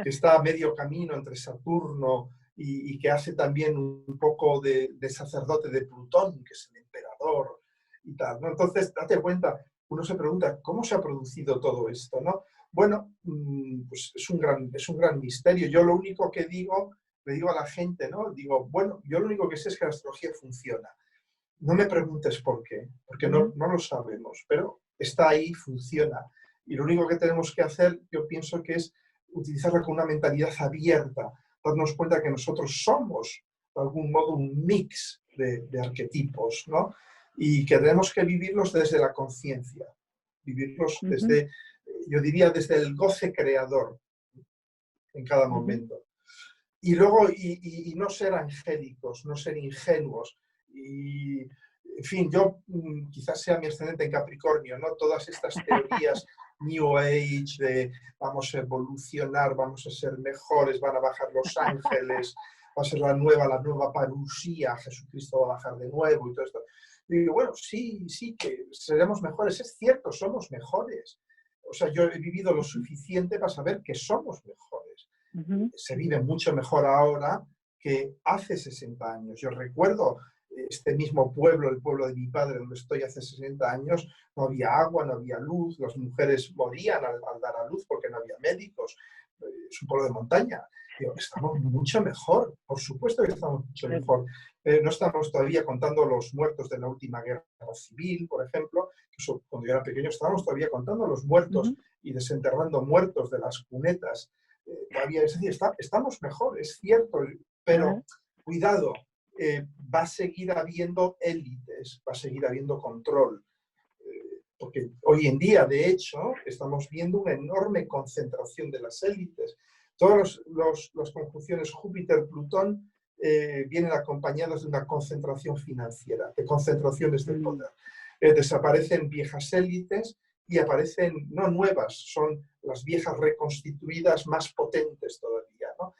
que está a medio camino entre Saturno y que hace también un poco de sacerdote de Plutón, que es el emperador y tal, ¿no? Entonces, date cuenta, uno se pregunta, ¿cómo se ha producido todo esto, no? Bueno, pues es un gran misterio. Yo lo único que digo, le digo a la gente, ¿no? Digo, bueno, yo lo único que sé es que la astrología funciona. No me preguntes por qué, porque no lo sabemos, pero está ahí, funciona. Y lo único que tenemos que hacer, yo pienso que es utilizarla con una mentalidad abierta, darnos cuenta que nosotros somos, de algún modo, un mix de arquetipos, ¿no? Y que tenemos que vivirlos desde la conciencia, vivirlos desde, yo diría, desde el goce creador en cada momento. Y luego, y no ser angélicos, no ser ingenuos. Y, en fin, yo quizás sea mi ascendente en Capricornio, ¿no? Todas estas teorías New Age de vamos a evolucionar, vamos a ser mejores, van a bajar los ángeles, va a ser la nueva parusía, Jesucristo va a bajar de nuevo y todo esto. Y digo, bueno, sí, que seremos mejores. Es cierto, somos mejores. O sea, yo he vivido lo suficiente para saber que somos mejores. Se vive mucho mejor ahora que hace 60 años. Yo recuerdo este mismo pueblo, el pueblo de mi padre, donde estoy hace 60 años, no había agua, no había luz, las mujeres morían al dar a luz porque no había médicos. Es un pueblo de montaña. Digo, estamos mucho mejor, por supuesto que estamos mucho mejor. No estamos todavía contando los muertos de la última guerra civil, por ejemplo. Eso, cuando yo era pequeño estábamos todavía contando los muertos y desenterrando muertos de las cunetas. Todavía, es decir, estamos mejor, es cierto, pero cuidado, va a seguir habiendo élites, va a seguir habiendo control. Porque hoy en día, de hecho, estamos viendo una enorme concentración de las élites. Todas las conjunciones Júpiter-Plutón vienen acompañadas de una concentración financiera, de concentraciones de poder. Desaparecen viejas élites y aparecen, no nuevas, son las viejas reconstituidas más potentes todavía, ¿no?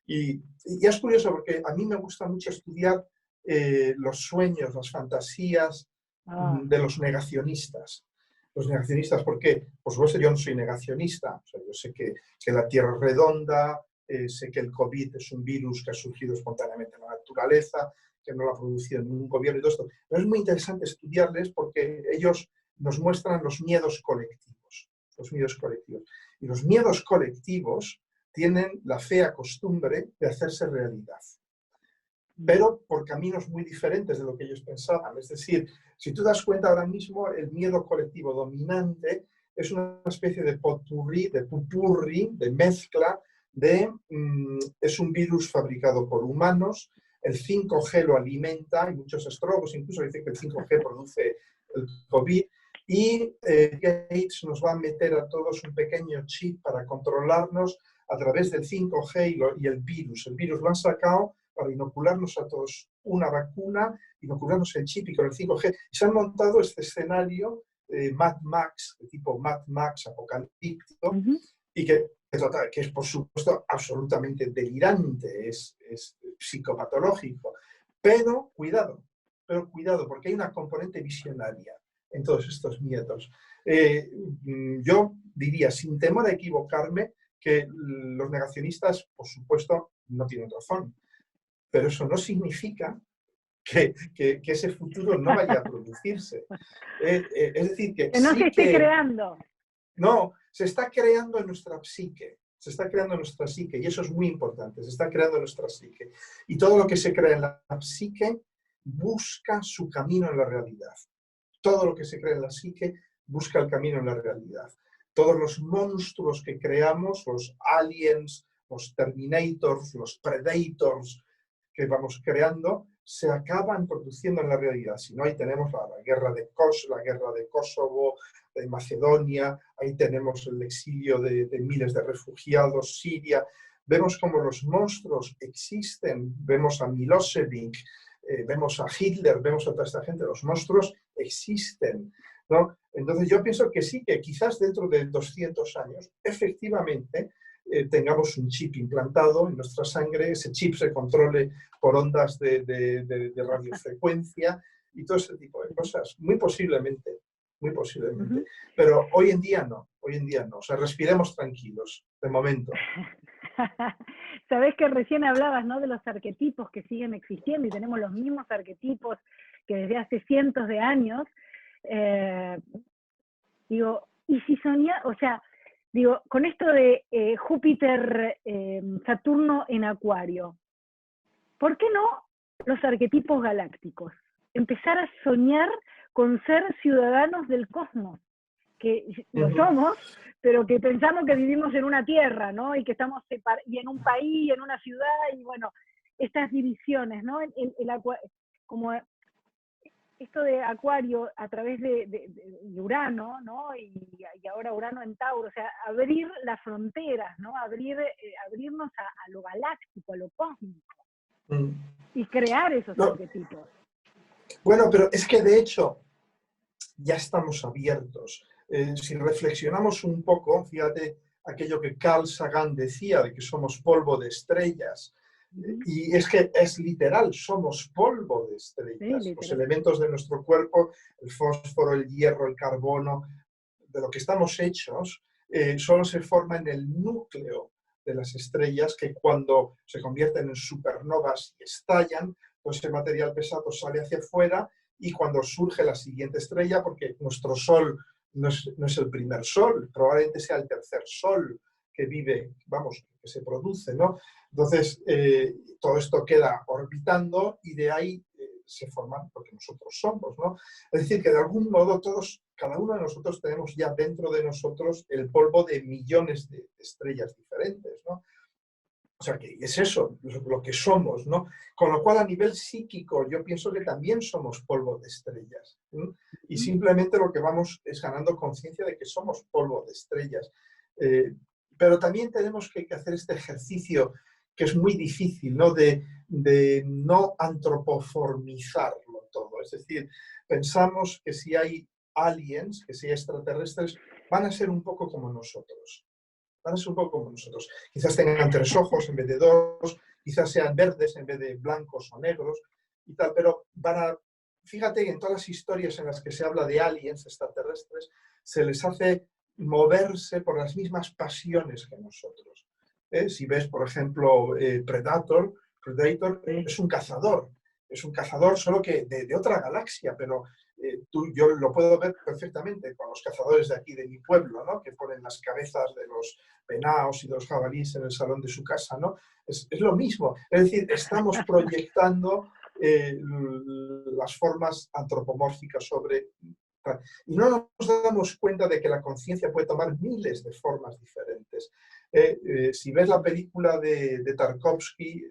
Y es curioso porque a mí me gusta mucho estudiar los sueños, las fantasías de los negacionistas. Los negacionistas, ¿por qué? Por supuesto, yo no soy negacionista. O sea, yo sé que la Tierra es redonda, sé que el COVID es un virus que ha surgido espontáneamente en la naturaleza, que no lo ha producido ningún gobierno y todo esto. Pero es muy interesante estudiarles porque ellos nos muestran los miedos colectivos. Los miedos colectivos. Y los miedos colectivos tienen la fea costumbre de hacerse realidad, pero por caminos muy diferentes de lo que ellos pensaban. Es decir, si tú das cuenta ahora mismo, el miedo colectivo dominante es una especie de potpourri, de pupurri, de mezcla, es un virus fabricado por humanos, el 5G lo alimenta, y muchos astrólogos incluso dicen que el 5G produce el COVID, y Gates nos va a meter a todos un pequeño chip para controlarnos a través del 5G y el virus. El virus lo han sacado para inocularnos a todos una vacuna, inocularnos el chip y con el 5G. Y se han montado este escenario Mad Max, de tipo Mad Max apocalíptico, y que es, por supuesto, absolutamente delirante, es psicopatológico. Pero cuidado, porque hay una componente visionaria en todos estos miedos. Yo diría, sin temor a equivocarme, que los negacionistas, por supuesto, no tienen razón. Pero eso no significa que ese futuro no vaya a producirse. Es decir, que no sí se esté creando. No, se está creando en nuestra psique. Se está creando en nuestra psique, y eso es muy importante. Se está creando en nuestra psique. Y todo lo que se crea en la psique busca su camino en la realidad. Todo lo que se crea en la psique busca el camino en la realidad. Todos los monstruos que creamos, los aliens, los terminators, los predators que vamos creando, se acaban produciendo en la realidad. Si no, ahí tenemos la guerra de Kosovo, de Macedonia, ahí tenemos el exilio de miles de refugiados, Siria. Vemos cómo los monstruos existen, vemos a Milosevic, vemos a Hitler, vemos a toda esta gente, los monstruos existen, ¿no? Entonces yo pienso que sí, que quizás dentro de 200 años, efectivamente, tengamos un chip implantado en nuestra sangre, ese chip se controle por ondas de radiofrecuencia y todo ese tipo de cosas, muy posiblemente. Pero hoy en día no, o sea, respiremos tranquilos, de momento. Sabés que recién hablabas, ¿no?, de los arquetipos que siguen existiendo y tenemos los mismos arquetipos que desde hace cientos de años. Digo, y si soñar, o sea, digo, con esto de Júpiter, Saturno en Acuario, ¿por qué no los arquetipos galácticos? Empezar a soñar con ser ciudadanos del cosmos, que lo somos, pero que pensamos que vivimos en una tierra, ¿no? Y que estamos y en un país, en una ciudad, y bueno, estas divisiones, ¿no? Como esto de Acuario a través de Urano, ¿no? Y ahora Urano en Tauro, o sea, abrir las fronteras, ¿no? Abrirnos a lo galáctico, a lo cósmico, y crear esos No, arquetipos. bueno, pero es que de hecho ya estamos abiertos. Si reflexionamos un poco, fíjate aquello que Carl Sagan decía de que somos polvo de estrellas. Y es que es literal, somos polvo de estrellas. Sí, los elementos de nuestro cuerpo, el fósforo, el hierro, el carbono, de lo que estamos hechos, solo se forma en el núcleo de las estrellas, que cuando se convierten en supernovas y estallan, pues ese material pesado sale hacia afuera, y cuando surge la siguiente estrella, porque nuestro Sol no es el primer Sol, probablemente sea el tercer Sol que vive, vamos, que se produce, ¿no? Entonces, todo esto queda orbitando y de ahí se forman lo que nosotros somos, ¿no? Es decir, que de algún modo todos, cada uno de nosotros tenemos ya dentro de nosotros el polvo de millones de estrellas diferentes, ¿no? O sea, que es eso, lo que somos, ¿no? Con lo cual, a nivel psíquico, yo pienso que también somos polvo de estrellas, ¿no? Y simplemente lo que vamos es ganando conciencia de que somos polvo de estrellas. Pero también tenemos que hacer este ejercicio que es muy difícil, ¿no? De no antropoformizarlo todo. Es decir, pensamos que si hay aliens, que si hay extraterrestres, van a ser un poco como nosotros. Van a ser un poco como nosotros. Quizás tengan 3 ojos en vez de 2, quizás sean verdes en vez de blancos o negros y tal, pero fíjate que en todas las historias en las que se habla de aliens extraterrestres, se les hace moverse por las mismas pasiones que nosotros. Si ves, por ejemplo, Predator es un cazador solo que de otra galaxia, pero yo lo puedo ver perfectamente con los cazadores de aquí, de mi pueblo, ¿no? Que ponen las cabezas de los venados y de los jabalíes en el salón de su casa, ¿no? Es lo mismo. Es decir, estamos proyectando las formas antropomórficas sobre... Y no nos damos cuenta de que la conciencia puede tomar miles de formas diferentes. Si ves la película de Tarkovsky,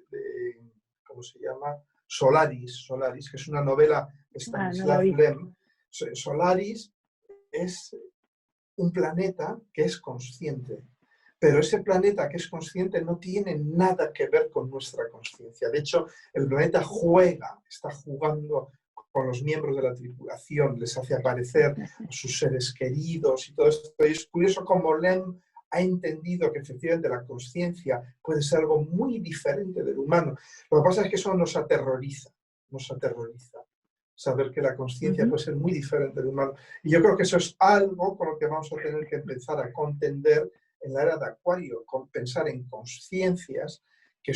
¿cómo se llama? Solaris, que es una novela de Stanislav Lem. Solaris es un planeta que es consciente, pero ese planeta que es consciente no tiene nada que ver con nuestra conciencia. De hecho, el planeta está jugando con los miembros de la tripulación, les hace aparecer a sus seres queridos y todo esto. Y es curioso cómo Lem ha entendido que efectivamente la conciencia puede ser algo muy diferente del humano. Lo que pasa es que eso nos aterroriza. Saber que la conciencia puede ser muy diferente del humano. Y yo creo que eso es algo con lo que vamos a tener que empezar a contender en la era de Acuario, con pensar en conciencias que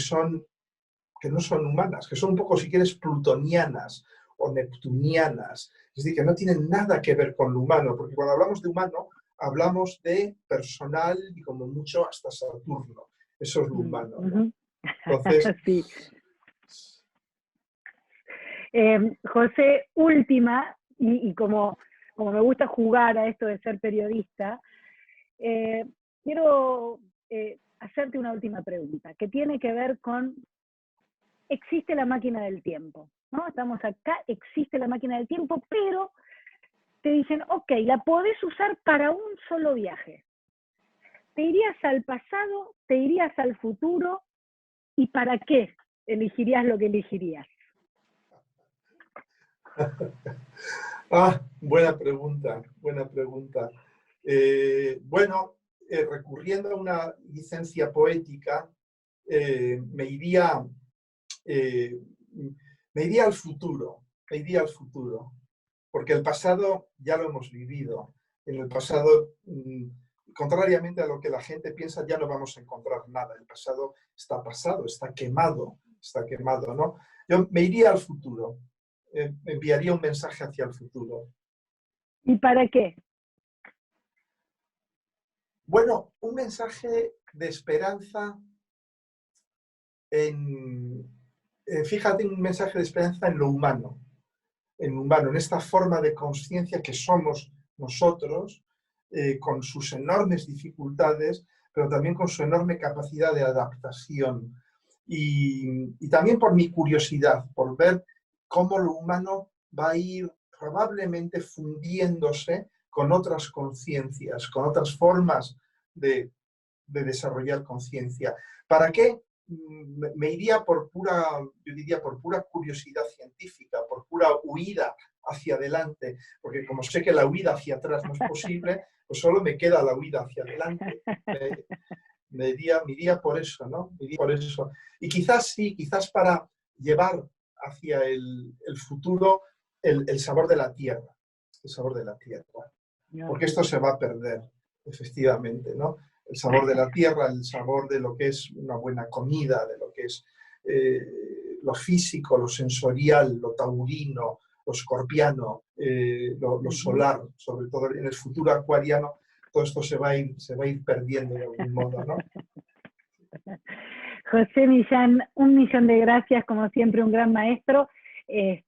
no son humanas, que son un poco, si quieres, plutonianas o neptunianas. Es decir, que no tienen nada que ver con lo humano, porque cuando hablamos de humano, hablamos de personal y como mucho hasta Saturno. Eso es lo humano, ¿no? Entonces... Sí. José, última, y como me gusta jugar a esto de ser periodista, quiero hacerte una última pregunta, que tiene que ver con, existe la máquina del tiempo, ¿no? Estamos acá, existe la máquina del tiempo, pero te dicen, ok, la podés usar para un solo viaje. ¿Te irías al pasado, te irías al futuro, y para qué elegirías lo que elegirías? Buena pregunta. Recurriendo a una licencia poética, me iría al futuro, porque el pasado ya lo hemos vivido. En el pasado, contrariamente a lo que la gente piensa, ya no vamos a encontrar nada. El pasado, está quemado, ¿no? Yo me iría al futuro. Enviaría un mensaje hacia el futuro. ¿Y para qué? Bueno, un mensaje de esperanza fíjate, un mensaje de esperanza en lo humano, en esta forma de conciencia que somos nosotros, con sus enormes dificultades, pero también con su enorme capacidad de adaptación. Y también por mi curiosidad, por ver cómo lo humano va a ir probablemente fundiéndose con otras conciencias, con otras formas de desarrollar conciencia. ¿Para qué? Me iría por pura, yo diría, por pura curiosidad científica, por pura huida hacia adelante, porque como sé que la huida hacia atrás no es posible, pues solo me queda la huida hacia adelante. Me iría por eso, ¿no? Me iría por eso. Y quizás sí, quizás para llevar hacia el futuro el sabor de la tierra, el sabor de la tierra, porque esto se va a perder, efectivamente, ¿no? El sabor de la tierra, el sabor de lo que es una buena comida, de lo que es lo físico, lo sensorial, lo taurino, lo escorpiano, lo solar, sobre todo en el futuro acuariano, todo esto se va a ir perdiendo de algún modo, ¿no? José Millán, 1.000.000 de gracias, como siempre, un gran maestro.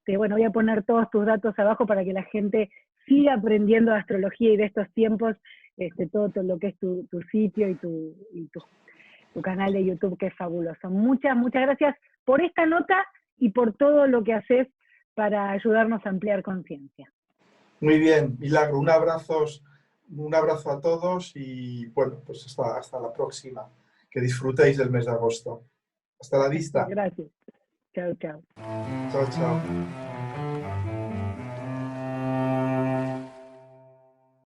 Bueno, voy a poner todos tus datos abajo para que la gente siga aprendiendo de astrología y de estos tiempos, todo lo que es tu sitio y tu canal de YouTube, que es fabuloso. Muchas gracias por esta nota y por todo lo que haces para ayudarnos a ampliar conciencia. Muy bien, Milagro, un abrazo a todos y bueno, pues hasta la próxima. Que disfrutéis del mes de agosto. Hasta la vista. Gracias. Chao, chao. Chao, chao.